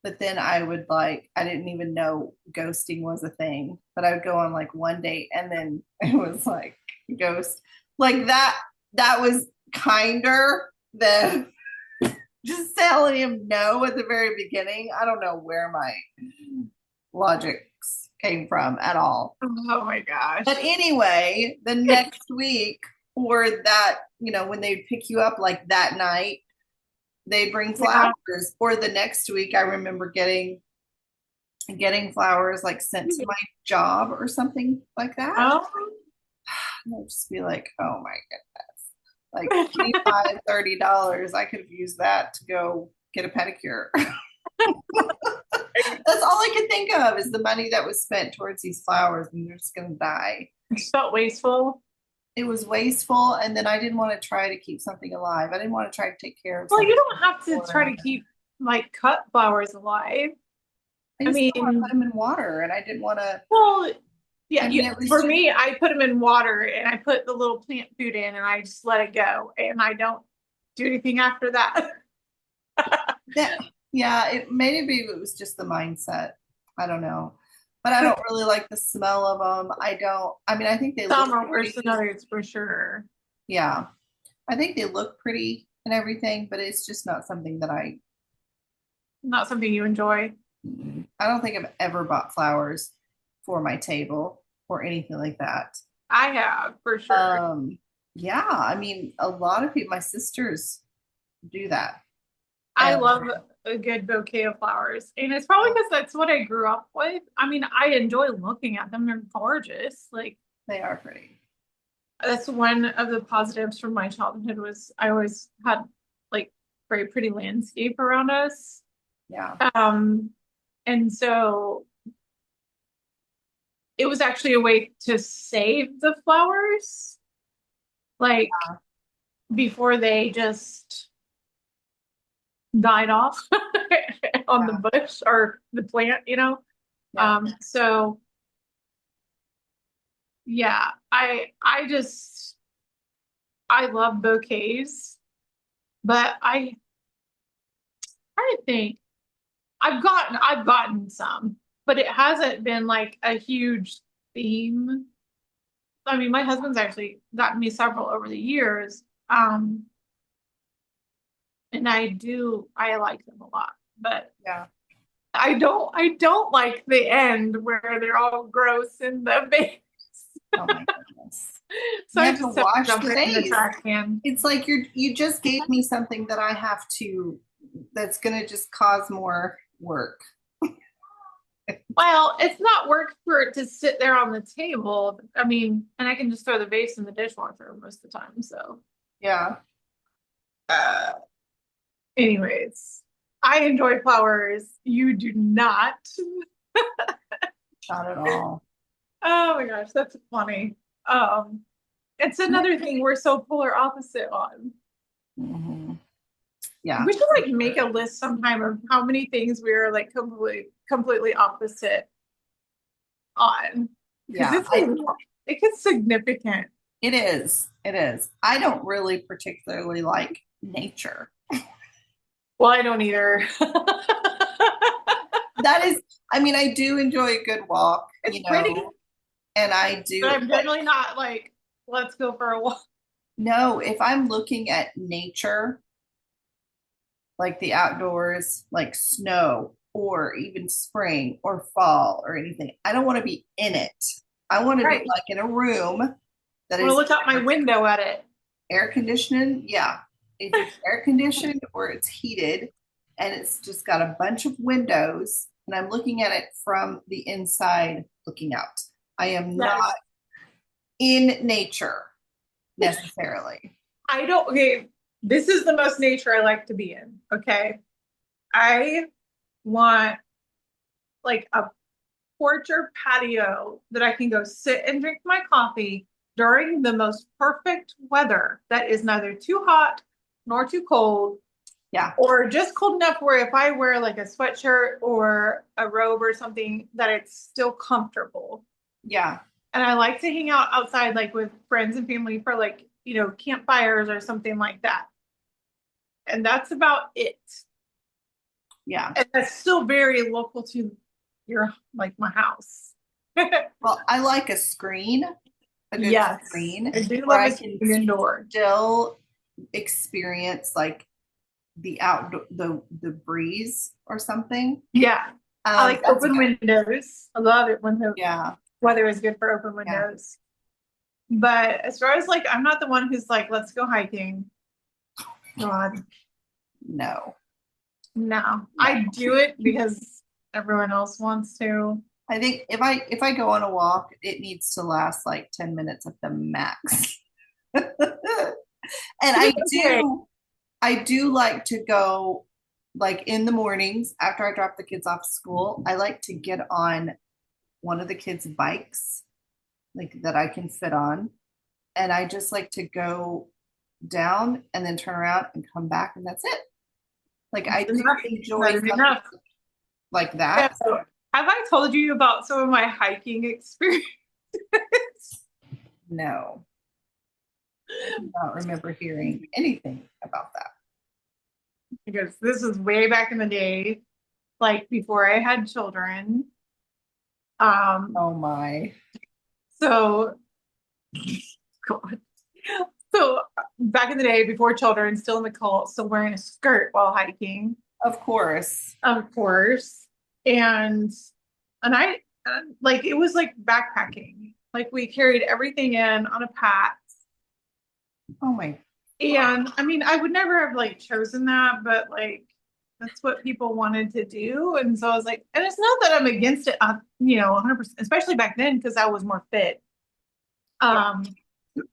Speaker 2: But then I would like I didn't even know ghosting was a thing. But I would go on like one date and then it was like ghost. Like that was kinder than just telling him no at the very beginning. I don't know where my logics came from at all.
Speaker 3: Oh my gosh.
Speaker 2: But anyway, the next week or that, when they pick you up like that night, they bring
Speaker 3: Yeah.
Speaker 2: flowers. Or the next week, I remember getting flowers like sent to my job or something like that.
Speaker 3: Oh.
Speaker 2: And I'd just be like, oh my goodness. Like 25, $30. I could have used that to go get a pedicure. That's all I could think of is the money that was spent towards these flowers and they're just gonna die.
Speaker 3: It felt wasteful.
Speaker 2: It was wasteful, and then I didn't want to try to keep something alive. I didn't want to try to take care of
Speaker 3: Well, you
Speaker 2: something.
Speaker 3: don't have to try
Speaker 2: Or
Speaker 3: to keep like cut flowers alive.
Speaker 2: I
Speaker 3: I
Speaker 2: just didn't want to put
Speaker 3: mean,
Speaker 2: them in water, and I didn't want to.
Speaker 3: well, yeah,
Speaker 2: I mean, it was
Speaker 3: for
Speaker 2: just
Speaker 3: me, I put them in water and I put the little plant food in and I just let it go and I don't do anything after that.
Speaker 2: that. Yeah, it maybe it was just the mindset. I don't know, but I don't really like the smell of them. I don't. I mean, I think they look
Speaker 3: Some are worse
Speaker 2: pretty.
Speaker 3: than others for sure.
Speaker 2: Yeah, I think they look pretty and everything, but it's just not something that
Speaker 3: Not something you enjoy.
Speaker 2: I don't think I've ever bought flowers for my table or anything like that.
Speaker 3: I have for sure.
Speaker 2: Um, yeah, I mean, a lot of people, my sisters do that.
Speaker 3: I
Speaker 2: And
Speaker 3: love a good bouquet of flowers. And it's probably because that's what I grew up with. I mean, I enjoy looking at them. They're gorgeous. Like
Speaker 2: they are pretty.
Speaker 3: that's one of the positives from my childhood was I always had like very pretty landscape around us.
Speaker 2: Yeah.
Speaker 3: Um, and so it was actually a way to save the flowers, like before they just died off on the
Speaker 2: Yeah.
Speaker 3: bush or the plant.
Speaker 2: Yeah.
Speaker 3: So yeah, I love bouquets, but I think I've gotten some, but it hasn't been like a huge theme. I mean, my husband's actually gotten me several over the years. And I like them a lot, but
Speaker 2: Yeah.
Speaker 3: I don't like the end where they're all gross in the vase.
Speaker 2: Oh my goodness.
Speaker 3: So
Speaker 2: You
Speaker 3: I
Speaker 2: have to
Speaker 3: just have to
Speaker 2: wash
Speaker 3: dump
Speaker 2: the
Speaker 3: it in the
Speaker 2: vase.
Speaker 3: trash can.
Speaker 2: It's like you just gave me something that I have to that's gonna just cause more work.
Speaker 3: Well, it's not work for it to sit there on the table. I mean, and I can just throw the vase in the dishwasher most of the time. So,
Speaker 2: Yeah.
Speaker 3: uh, anyways, I enjoy flowers. You do not.
Speaker 2: Not at all.
Speaker 3: Oh my gosh, that's funny. It's another thing we're so polar opposite on.
Speaker 2: Mhm. Yeah.
Speaker 3: We should like make a list sometime of how many things we're like completely opposite on. Because
Speaker 2: Yeah.
Speaker 3: it gets significant.
Speaker 2: It is. It is. I don't really particularly like nature.
Speaker 3: Well, I don't either.
Speaker 2: That is, I mean, I do enjoy a good walk,
Speaker 3: It's pretty,
Speaker 2: and I
Speaker 3: but
Speaker 2: do,
Speaker 3: I'm generally not like, let's go for a walk.
Speaker 2: no, if I'm looking at nature, like the outdoors, like snow or even spring or fall or anything, I don't want to be in it. I want to be
Speaker 3: Right.
Speaker 2: like in a room that
Speaker 3: I'm gonna
Speaker 2: is
Speaker 3: look out my window at it.
Speaker 2: Air conditioning, yeah. If it's air conditioned or it's heated and it's just got a bunch of windows and I'm looking at it from the inside looking out. I am
Speaker 3: That
Speaker 2: not
Speaker 3: is,
Speaker 2: in nature necessarily.
Speaker 3: I don't, okay, this is the most nature I like to be in. Okay. I want like a porch or patio that I can go sit and drink my coffee during the most perfect weather that is neither too hot nor too cold,
Speaker 2: Yeah.
Speaker 3: or just cold enough where if I wear like a sweatshirt or a robe or something, that it's still comfortable.
Speaker 2: Yeah.
Speaker 3: And I like to hang out outside, like with friends and family for like, campfires or something like that. And that's about it.
Speaker 2: Yeah.
Speaker 3: And that's still very local to like my house.
Speaker 2: Well, I like a screen, a good
Speaker 3: Yes,
Speaker 2: screen
Speaker 3: I do
Speaker 2: where
Speaker 3: love
Speaker 2: I
Speaker 3: a
Speaker 2: can
Speaker 3: screen indoor.
Speaker 2: still experience like the outdoor the breeze or something.
Speaker 3: Yeah, I like
Speaker 2: That's
Speaker 3: open
Speaker 2: good.
Speaker 3: windows. I love it when the
Speaker 2: Yeah.
Speaker 3: weather is good for open
Speaker 2: Yeah.
Speaker 3: windows. But as far as like, I'm not the one who's like, let's go hiking. God,
Speaker 2: No.
Speaker 3: no.
Speaker 2: No.
Speaker 3: I do it because everyone else wants to.
Speaker 2: I think if I go on a walk, it needs to last like 10 minutes at the max. And
Speaker 3: Okay.
Speaker 2: I do like to go like in the mornings after I drop the kids off school. I like to get on one of the kids' bikes, like that I can fit on. And I just like to go down and then turn around and come back, and that's it. Like I do
Speaker 3: Enough.
Speaker 2: enjoy
Speaker 3: That is
Speaker 2: something
Speaker 3: enough.
Speaker 2: like
Speaker 3: So,
Speaker 2: that.
Speaker 3: have I told you about some of my hiking experience?
Speaker 2: No, I do not remember hearing anything about that.
Speaker 3: Because this was way back in the day, like before I had children. Um,
Speaker 2: Oh my.
Speaker 3: so God. So back in the day, before children, still in the cult, still wearing a skirt while hiking,
Speaker 2: Of course.
Speaker 3: of course. And I like it was like backpacking. Like we carried everything in on a pack.
Speaker 2: Oh my.
Speaker 3: And I mean, I would never have like chosen that, but like that's what people wanted to do. And so I was like, and it's not that I'm against it, 100%, especially back then because I was more fit. Um,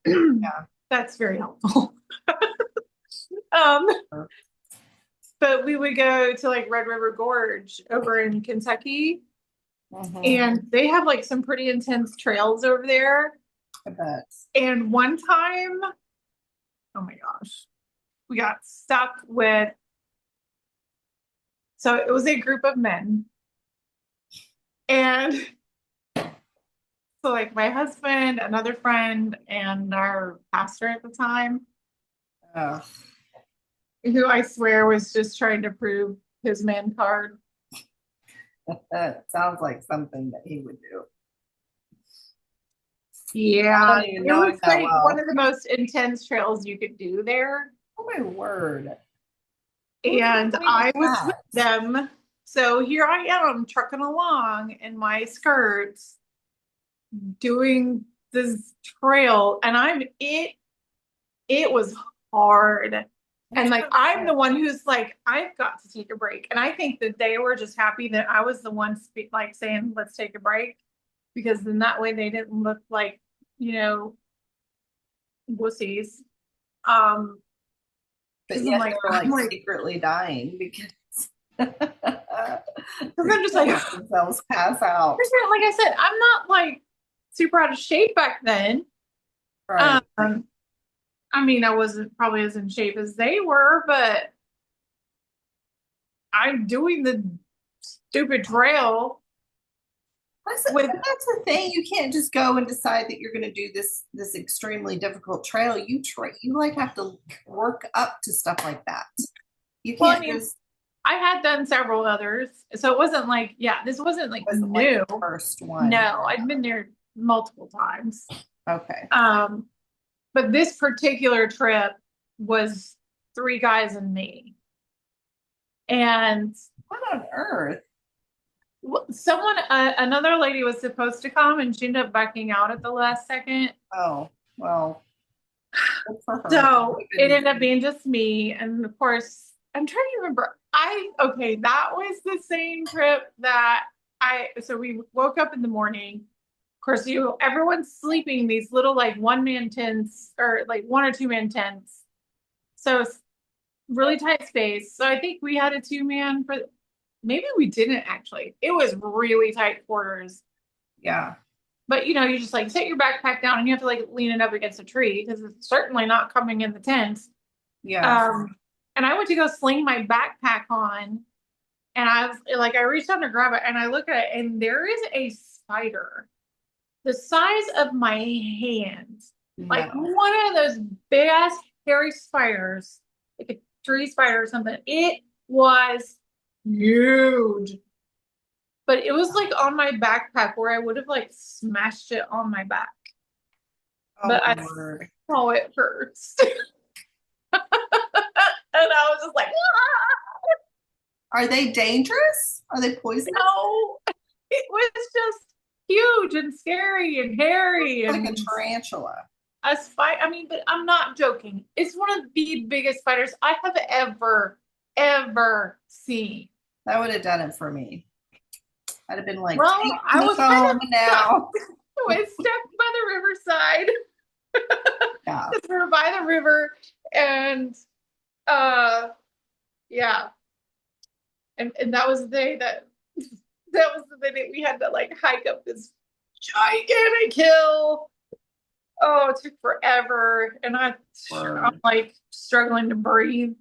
Speaker 2: Yeah.
Speaker 3: that's very helpful. Um, but we would go to like Red River Gorge over in Kentucky,
Speaker 2: Mhm.
Speaker 3: and they have like some pretty intense trails over there.
Speaker 2: I bet.
Speaker 3: And one time, oh my gosh, we got stuck with, so it was a group of men. And so like my husband, another friend, and our pastor at the time,
Speaker 2: Ugh.
Speaker 3: who I swear was just trying to prove his man card.
Speaker 2: That sounds like something that he would do.
Speaker 3: Yeah,
Speaker 2: I don't even
Speaker 3: it
Speaker 2: know
Speaker 3: was
Speaker 2: him that
Speaker 3: like one
Speaker 2: well.
Speaker 3: of the most intense trails you could do there.
Speaker 2: Oh my word.
Speaker 3: And
Speaker 2: Who's
Speaker 3: I was with
Speaker 2: that?
Speaker 3: them. So here I am trucking along in my skirts doing this trail, and it was hard. And like I'm the one who's like, I've got to take a break. And I think that they were just happy that I was the one like saying, let's take a break. Because then that way they didn't look like, wussies. Um,
Speaker 2: But
Speaker 3: 'Cause
Speaker 2: yet they were
Speaker 3: I'm
Speaker 2: like
Speaker 3: like,
Speaker 2: secretly dying because
Speaker 3: because I'm just like,
Speaker 2: let themselves pass out.
Speaker 3: like I said, I'm not like super out of shape back then.
Speaker 2: Right.
Speaker 3: I mean, I wasn't probably as in shape as they were, but I'm doing the stupid trail with,
Speaker 2: That's the thing. You can't just go and decide that you're going to do this extremely difficult trail. You like have to work up to stuff like that. You
Speaker 3: well, I
Speaker 2: can't
Speaker 3: mean,
Speaker 2: just
Speaker 3: I had done several others. So it wasn't like, yeah, this wasn't like
Speaker 2: wasn't like
Speaker 3: new.
Speaker 2: the first one.
Speaker 3: No, I'd been there multiple times.
Speaker 2: Okay.
Speaker 3: But this particular trip was three guys and me. And
Speaker 2: What on earth?
Speaker 3: someone, another lady was supposed to come and she ended up backing out at the last second.
Speaker 2: Oh, well. Good for her.
Speaker 3: So it ended up being just me. And of course, I'm trying to remember. Okay, that was the same trip that so we woke up in the morning. Of course, everyone's sleeping in these little like one-man tents or like one or two-man tents. So it's really tight space. So I think we had a two-man maybe we didn't actually. It was really tight quarters.
Speaker 2: Yeah.
Speaker 3: But you just like set your backpack down and you have to like lean it up against a tree because it's certainly not coming in the tent.
Speaker 2: Yeah.
Speaker 3: And I went to go sling my backpack on, and I was like, I reached down to grab it, and I look at it, and there is a spider the size of my hand, like
Speaker 2: No.
Speaker 3: one of those big ass hairy spiders, like a tree spider or something. It was huge, but it was like on my backpack where I would have like smashed it on my back.
Speaker 2: Oh
Speaker 3: But
Speaker 2: my
Speaker 3: I
Speaker 2: word.
Speaker 3: saw it first. And I was just like, "Ah!"
Speaker 2: Are they dangerous? Are they poisonous?
Speaker 3: No, it was just huge and scary and hairy
Speaker 2: Like a
Speaker 3: and
Speaker 2: tarantula.
Speaker 3: a spider. I mean, but I'm not joking. It's one of the biggest spiders I have ever seen.
Speaker 2: That would have done it for me. I'd have been like,
Speaker 3: Well,
Speaker 2: take
Speaker 3: I
Speaker 2: me
Speaker 3: was kind
Speaker 2: home
Speaker 3: of
Speaker 2: now.
Speaker 3: I was stuck by the riverside
Speaker 2: Yeah.
Speaker 3: because we were by the river, and uh, yeah, and that was the day that was the day that we had to like hike up this gigantic hill. Oh, it took forever. And I'm
Speaker 2: Word.
Speaker 3: like struggling to breathe.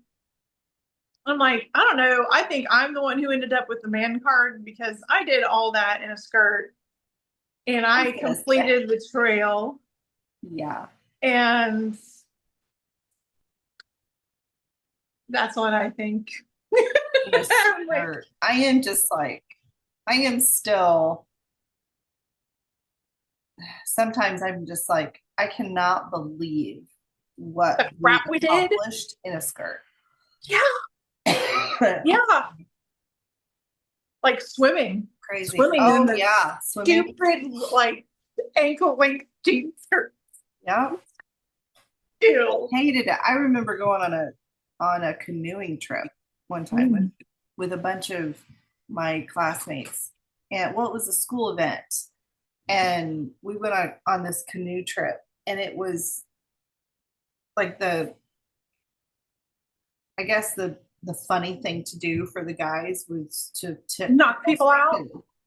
Speaker 3: I'm like, I don't know. I think I'm the one who ended up with the man card because I did all that in a skirt and
Speaker 2: I
Speaker 3: I
Speaker 2: was gonna say.
Speaker 3: completed the trail.
Speaker 2: Yeah.
Speaker 3: And that's what I think.
Speaker 2: Yes,
Speaker 3: I'm like,
Speaker 2: or I am just like, I am still, sometimes I'm just like, I cannot believe what
Speaker 3: the
Speaker 2: we've
Speaker 3: crap we did.
Speaker 2: accomplished in a skirt.
Speaker 3: Yeah. Yeah. Like swimming.
Speaker 2: Crazy.
Speaker 3: Swimming in
Speaker 2: Oh
Speaker 3: the
Speaker 2: yeah, swimming.
Speaker 3: stupid like ankle length jeans skirt.
Speaker 2: Yeah,
Speaker 3: Ew.
Speaker 2: hated it. I remember going on a canoeing trip one time with a bunch of my classmates, and well, it was a school event, and we went on this canoe trip, and it was like I guess the funny thing to do for the guys was to tip
Speaker 3: Knock people out.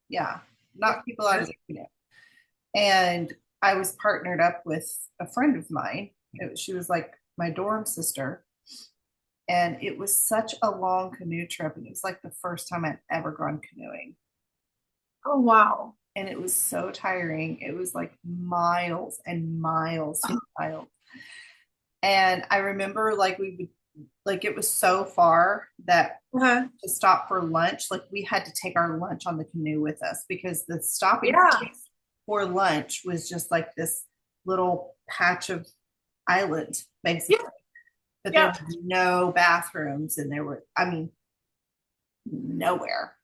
Speaker 2: yeah, knock people out of the canoe. And I was partnered up with a friend of mine. She was like my dorm sister. And it was such a long canoe trip. And it was like the first time I'd ever gone canoeing.
Speaker 3: Oh wow.
Speaker 2: And it was so tiring. It was like miles and miles and miles. And I remember like we would like it was so far that
Speaker 3: Uh-huh.
Speaker 2: to stop for lunch, like we had to take our lunch on the canoe with us because the stopping
Speaker 3: Yeah.
Speaker 2: place for lunch was just like this little patch of island, basically.
Speaker 3: Yeah.
Speaker 2: But there
Speaker 3: Yeah.
Speaker 2: were no bathrooms and there were, I mean, nowhere.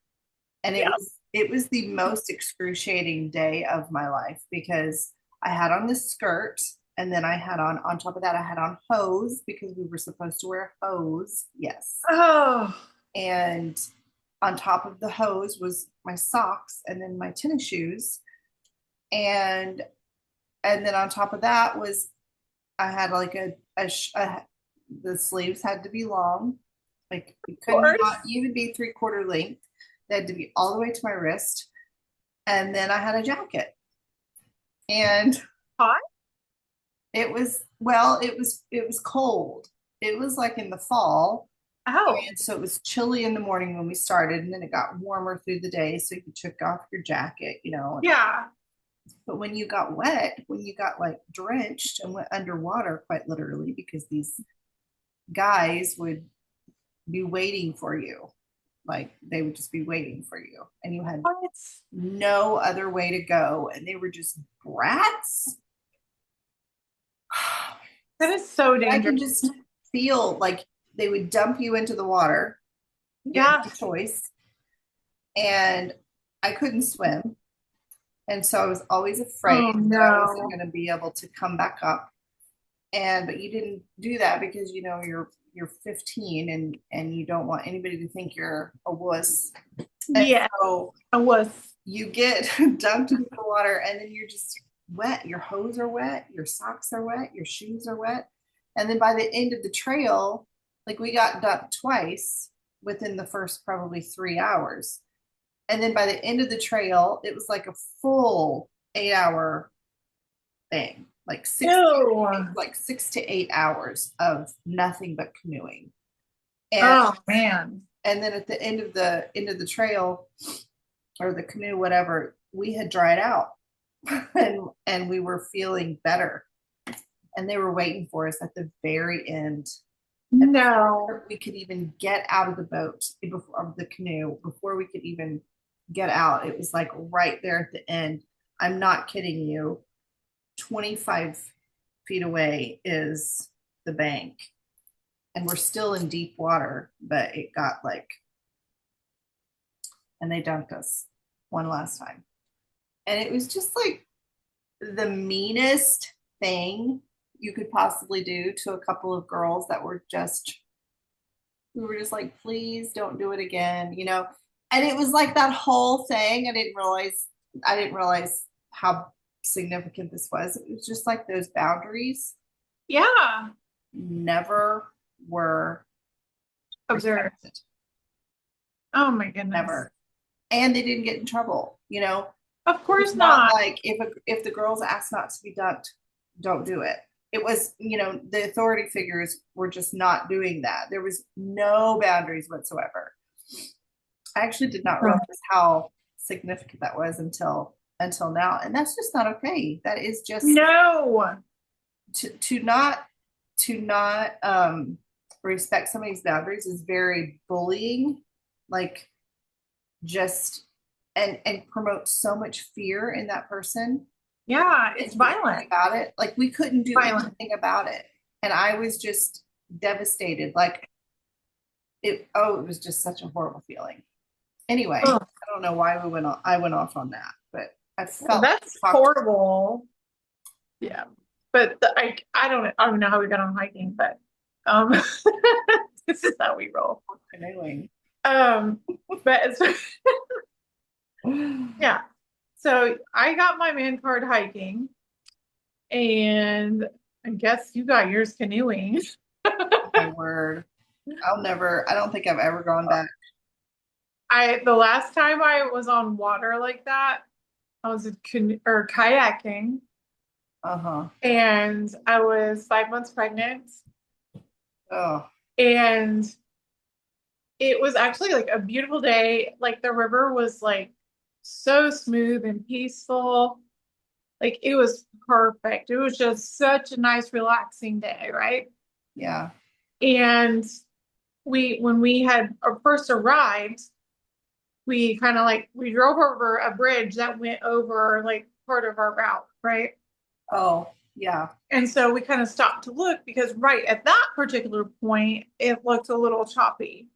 Speaker 2: And
Speaker 3: Yeah.
Speaker 2: it was the most excruciating day of my life because I had on this skirt and then I had on top of that I had on hose because we were supposed to wear hose. Yes.
Speaker 3: Oh.
Speaker 2: And on top of the hose was my socks and then my tennis shoes. And then on top of that was I had like the sleeves had to be long. Like it could not even be 3/4 length. They had to be all the way to my wrist. And then I had a jacket. And
Speaker 3: Hot?
Speaker 2: it was cold. It was like in the fall.
Speaker 3: Oh.
Speaker 2: And so it was chilly in the morning when we started, and then it got warmer through the day. So you took off your jacket, you know.
Speaker 3: Yeah.
Speaker 2: But when you got wet, when you got like drenched and went underwater, quite literally, because these guys would be waiting for you. Like they would just be waiting for you. And you had
Speaker 3: What?
Speaker 2: no other way to go. And they were just brats.
Speaker 3: That is so
Speaker 2: I can
Speaker 3: dangerous.
Speaker 2: just feel like they would dump you into the water. You
Speaker 3: Yeah.
Speaker 2: had no choice. And I couldn't swim. And so I was always afraid
Speaker 3: Oh
Speaker 2: that I wasn't
Speaker 3: no.
Speaker 2: going to be able to come back up. but you didn't do that because you know you're 15 and you don't want anybody to think you're a wuss. And
Speaker 3: Yeah,
Speaker 2: so
Speaker 3: I was.
Speaker 2: you get dunked into the water and then you're just wet. Your hose are wet, your socks are wet, your shoes are wet. And then by the end of the trail, like we got dunked twice within the first probably 3 hours. And then by the end of the trail, it was like a full 8 hour thing,
Speaker 3: Ew.
Speaker 2: like 6 to 8 hours of nothing but canoeing. And
Speaker 3: Oh man.
Speaker 2: and then at the end of the trail or the canoe, whatever, we had dried out and we were feeling better. And they were waiting for us at the very end. And
Speaker 3: No.
Speaker 2: before we could even get out of the boat, before the canoe, before we could even get out, it was like right there at the end. I'm not kidding you. 25 feet away is the bank. And we're still in deep water, but it got like, and they dunked us one last time. And it was just like the meanest thing you could possibly do to a couple of girls that were just, we were just like, please don't do it again, you know? And it was like that whole thing. I didn't realize how significant this was. It was just like those boundaries
Speaker 3: Yeah.
Speaker 2: never were
Speaker 3: Observed.
Speaker 2: respected.
Speaker 3: Oh my goodness.
Speaker 2: Never. And they didn't get in trouble, you know?
Speaker 3: Of course
Speaker 2: It's
Speaker 3: not.
Speaker 2: like if the girls asked not to be dunked, don't do it. It was, you know, the authority figures were just not doing that. There was no boundaries whatsoever. I actually did not realize how significant that was until now. And that's just not okay. That is just
Speaker 3: No.
Speaker 2: to not respect somebody's boundaries is very bullying, like just and promote so much fear in that person.
Speaker 3: Yeah, it's violent.
Speaker 2: About it. Like we couldn't do
Speaker 3: Violent.
Speaker 2: anything about it. And I was just devastated. Like it was just such a horrible feeling. Anyway,
Speaker 3: Ugh.
Speaker 2: I don't know why I went off on that, but I felt
Speaker 3: That's horrible. Yeah. But I don't know how we got on hiking, but um this is how we roll.
Speaker 2: canoeing.
Speaker 3: But yeah. So I got my man card hiking, and I guess you got yours canoeing.
Speaker 2: My word. I don't think I've ever gone back.
Speaker 3: The last time I was on water like that, I was kayaking,
Speaker 2: Uh-huh.
Speaker 3: and I was 5 months pregnant,
Speaker 2: Oh,
Speaker 3: and it was actually like a beautiful day. Like the river was like so smooth and peaceful. Like it was perfect. It was just such a nice, relaxing day, right?
Speaker 2: yeah.
Speaker 3: And when we had first arrived, we kind of like we drove over a bridge that went over like part of our route, right?
Speaker 2: Oh, yeah.
Speaker 3: And so we kind of stopped to look because right at that particular point, it looked a little choppy.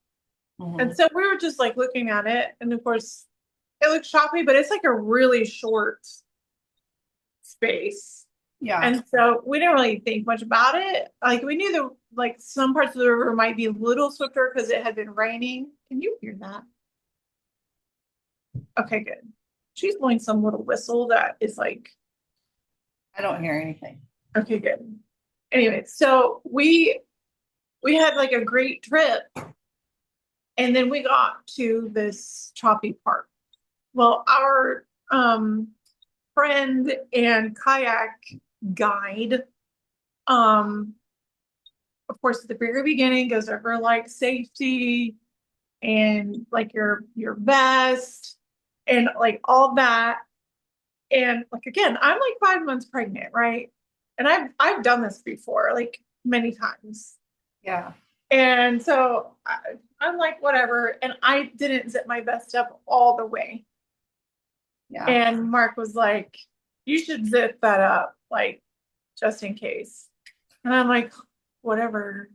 Speaker 3: And
Speaker 2: Mhm.
Speaker 3: so we were just like looking at it, and of course, it looks choppy, but it's like a really short space.
Speaker 2: Yeah.
Speaker 3: And so we didn't really think much about it. Like we knew that like some parts of the river might be a little swifter because it had been raining. Can you hear that? Okay, good. She's blowing some little whistle that is like,
Speaker 2: I don't hear anything.
Speaker 3: okay, good. Anyway, so we had like a great trip, and then we got to this choppy part. Well, our friend and kayak guide, of course, at the very beginning goes over like safety and like your vest and like all that. And like again, I'm like 5 months pregnant, right? And I've done this before, like many times.
Speaker 2: Yeah.
Speaker 3: And so I'm like, whatever. And I didn't zip my vest up all the way.
Speaker 2: Yeah.
Speaker 3: And Mark was like, you should zip that up, like, just in case. And I'm like, whatever.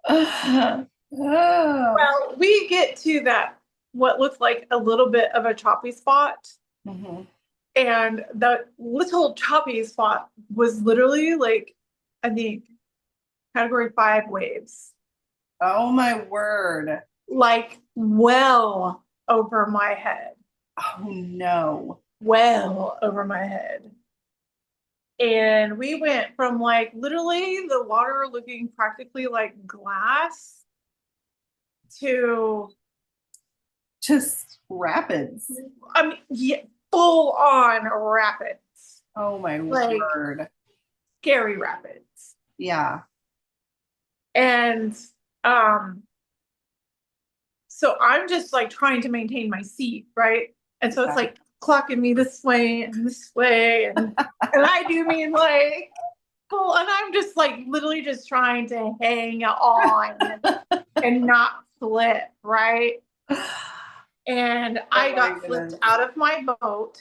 Speaker 2: Oh.
Speaker 3: Well, we get to that, what looks like a little bit of a choppy spot.
Speaker 2: Mhm.
Speaker 3: And the little choppy spot was literally like, I think, category 5 waves,
Speaker 2: Oh my word.
Speaker 3: like well over my head,
Speaker 2: Oh no.
Speaker 3: well over my head. And we went from like literally the water looking practically like glass to,
Speaker 2: Just rapids.
Speaker 3: I mean, yeah, full on rapids,
Speaker 2: Oh my
Speaker 3: like
Speaker 2: word.
Speaker 3: scary rapids.
Speaker 2: Yeah.
Speaker 3: And um, so I'm just like trying to maintain my seat, right? And so it's like clocking me this way and this way, and I do mean like full, and I'm just like literally just trying to hang on and not flip, right? And I
Speaker 2: Oh my
Speaker 3: got flipped
Speaker 2: goodness.
Speaker 3: out of my boat.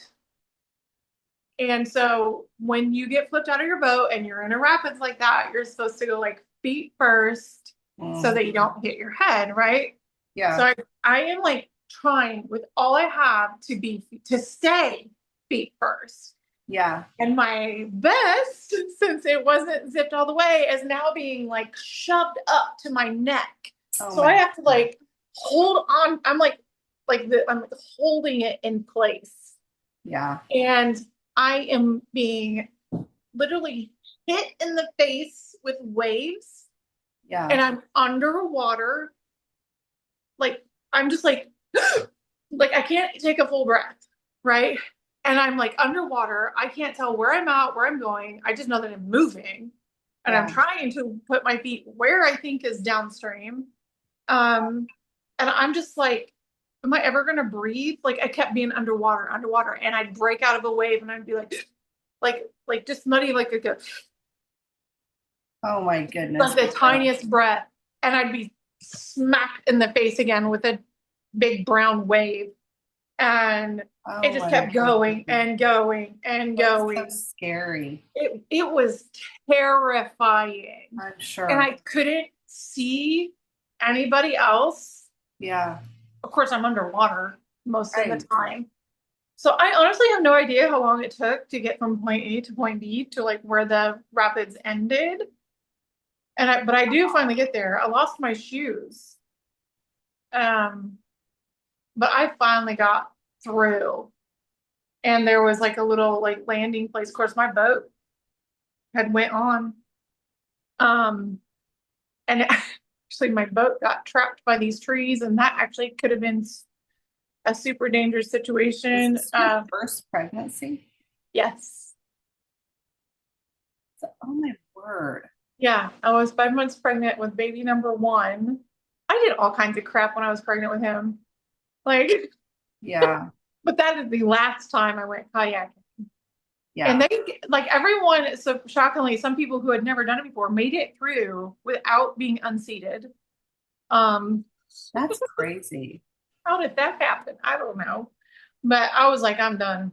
Speaker 3: And so when you get flipped out of your boat and you're in a rapids like that, you're supposed to go like feet first so that you don't hit your head, right?
Speaker 2: Yeah.
Speaker 3: So I am like trying with all I have to stay feet first.
Speaker 2: Yeah.
Speaker 3: And my vest, since it wasn't zipped all the way, is now being like shoved up to my neck.
Speaker 2: Oh
Speaker 3: So
Speaker 2: my
Speaker 3: I have to like hold on. I'm like I'm like holding it in place.
Speaker 2: Yeah.
Speaker 3: And I am being literally hit in the face with waves.
Speaker 2: Yeah.
Speaker 3: And I'm underwater. Like I'm just like like I can't take a full breath, right? And I'm like underwater. I can't tell where I'm at, where I'm going. I just know that I'm moving. And I'm
Speaker 2: Yeah.
Speaker 3: trying to put my feet where I think is downstream. And I'm just like, am I ever gonna breathe? Like I kept being underwater, and I'd break out of a wave and I'd be like just muddy like a
Speaker 2: Oh my goodness.
Speaker 3: like the tiniest breath. And I'd be smacked in the face again with a big brown wave. And
Speaker 2: Oh
Speaker 3: it just
Speaker 2: my
Speaker 3: kept going
Speaker 2: goodness.
Speaker 3: and going and
Speaker 2: That's
Speaker 3: going.
Speaker 2: so scary.
Speaker 3: It was terrifying.
Speaker 2: I'm sure.
Speaker 3: And I couldn't see anybody else.
Speaker 2: Yeah.
Speaker 3: Of course, I'm underwater most of the
Speaker 2: Right.
Speaker 3: time. So I honestly have no idea how long it took to get from point A to point B to like where the rapids ended. But I do finally get there. I lost my shoes. Um, but I finally got through. And there was like a little like landing place. Of course, my boat had went on. And actually my boat got trapped by these trees, and that actually could have been a super dangerous
Speaker 2: Was
Speaker 3: situation.
Speaker 2: this your first pregnancy?
Speaker 3: Yes.
Speaker 2: Oh my word.
Speaker 3: Yeah, I was 5 months pregnant with baby number 1. I did all kinds of crap when I was pregnant with him. Like,
Speaker 2: Yeah.
Speaker 3: but that is the last time I went kayaking.
Speaker 2: Yeah.
Speaker 3: And they like everyone, so shockingly, some people who had never done it before made it through without being unseated.
Speaker 2: That's crazy.
Speaker 3: How did that happen? I don't know. But I was like, I'm done.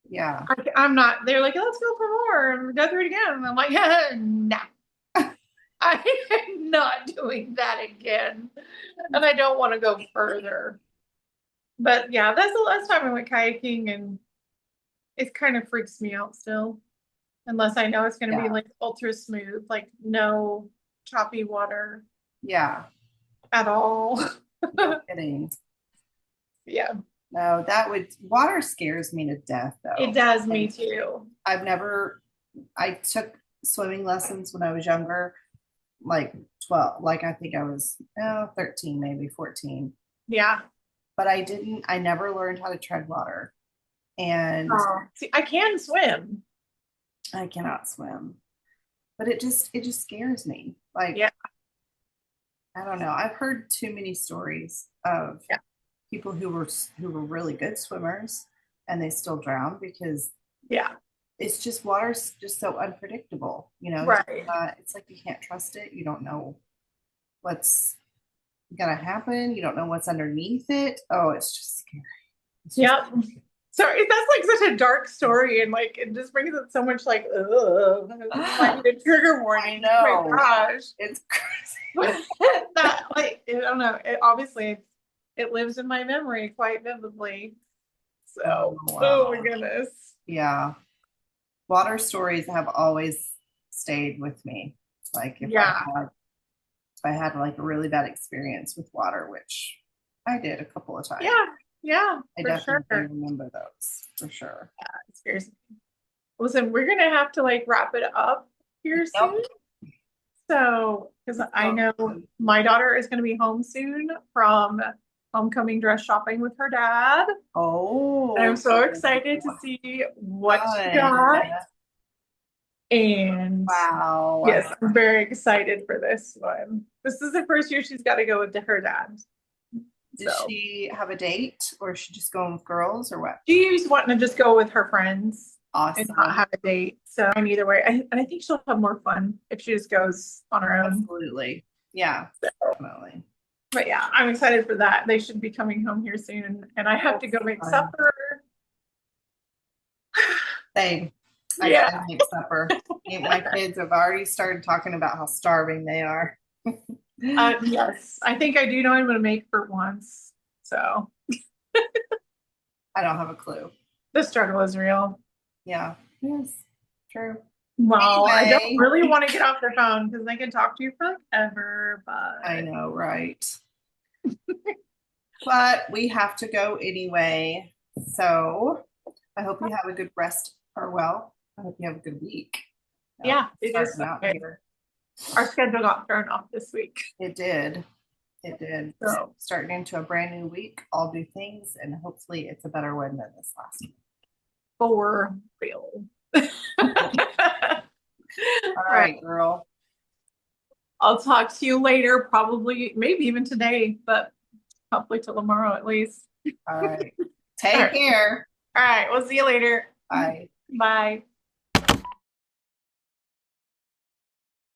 Speaker 2: Yeah.
Speaker 3: I'm not. They're like, let's go for more and go through it again. And I'm like, no. I am not doing that again. And I don't want to go further. But yeah, that's the last time I went kayaking, and it kind of freaks me out still. Unless I know it's going to be
Speaker 2: Yeah.
Speaker 3: like ultra smooth, like no choppy water
Speaker 2: Yeah.
Speaker 3: at all.
Speaker 2: No kidding.
Speaker 3: Yeah,
Speaker 2: No, water scares me to death though.
Speaker 3: it does me too.
Speaker 2: I took swimming lessons when I was younger, like 12, like I think I was 13, maybe 14.
Speaker 3: Yeah.
Speaker 2: But I never learned how to tread water. And
Speaker 3: See, I can swim.
Speaker 2: I cannot swim. But it just scares me. Like,
Speaker 3: Yeah.
Speaker 2: I don't know. I've heard too many stories of
Speaker 3: Yeah.
Speaker 2: people who were really good swimmers and they still drown because
Speaker 3: Yeah.
Speaker 2: it's just water's just so unpredictable,
Speaker 3: Right.
Speaker 2: It's like you can't trust it. You don't know what's gonna happen. You don't know what's underneath it. Oh, it's just scary.
Speaker 3: Yep. Sorry, that's like such a dark story, and like it just brings up so much like, ugh. Might need a trigger warning.
Speaker 2: I
Speaker 3: Oh
Speaker 2: know.
Speaker 3: my gosh.
Speaker 2: It's crazy.
Speaker 3: That like I don't know. It obviously it lives in my memory quite vividly. So,
Speaker 2: Oh,
Speaker 3: oh my
Speaker 2: wow.
Speaker 3: goodness.
Speaker 2: Yeah. Water stories have always stayed with me. Like
Speaker 3: Yeah.
Speaker 2: if I had like a really bad experience with water, which I did a couple of times.
Speaker 3: Yeah. Yeah,
Speaker 2: I
Speaker 3: for
Speaker 2: definitely
Speaker 3: sure.
Speaker 2: remember those for sure.
Speaker 3: Seriously. Listen, we're gonna have to like wrap it up here
Speaker 2: Yep.
Speaker 3: soon. So, because I know
Speaker 2: So,
Speaker 3: my daughter is gonna be home soon from homecoming dress shopping with her dad. And I'm
Speaker 2: oh,
Speaker 3: so excited to see what she
Speaker 2: fun.
Speaker 3: got. And
Speaker 2: Wow.
Speaker 3: yes, I'm very excited for this one. This is the first year she's got to go with her dad.
Speaker 2: Does
Speaker 3: So
Speaker 2: she have a date or is she just going with girls or what?
Speaker 3: she's wanting to just go with her friends and not
Speaker 2: Awesome.
Speaker 3: have a date. So and either way, and I think she'll have more fun if she just goes on her own.
Speaker 2: Absolutely. Yeah, definitely.
Speaker 3: But yeah, I'm excited for that. They should be coming home here soon, and I have to go make
Speaker 2: Fun.
Speaker 3: supper.
Speaker 2: Same. I
Speaker 3: Yeah.
Speaker 2: gotta make supper. My kids have already started talking about how starving they are.
Speaker 3: Yes, I think I do know I'm going to make for once. So
Speaker 2: I don't have a clue.
Speaker 3: the struggle is real.
Speaker 2: Yeah. Yes. True.
Speaker 3: Well, I don't
Speaker 2: Anyway.
Speaker 3: really want to get off the phone because I can talk to you forever,
Speaker 2: I
Speaker 3: but
Speaker 2: know, right? But we have to go anyway. So I hope you have a good rest or well, I hope you have a good week.
Speaker 3: yeah, it is.
Speaker 2: Starting out
Speaker 3: Okay.
Speaker 2: here.
Speaker 3: Our schedule got thrown off this week.
Speaker 2: It did. It did.
Speaker 3: So
Speaker 2: Starting into a brand new week, all new things, and hopefully it's a better one than this last one.
Speaker 3: for real.
Speaker 2: All right, girl.
Speaker 3: I'll talk to you later, probably, maybe even today, but hopefully till tomorrow at least.
Speaker 2: All right. Take
Speaker 3: All right.
Speaker 2: care.
Speaker 3: All right, we'll see you later.
Speaker 2: Bye.
Speaker 3: Bye.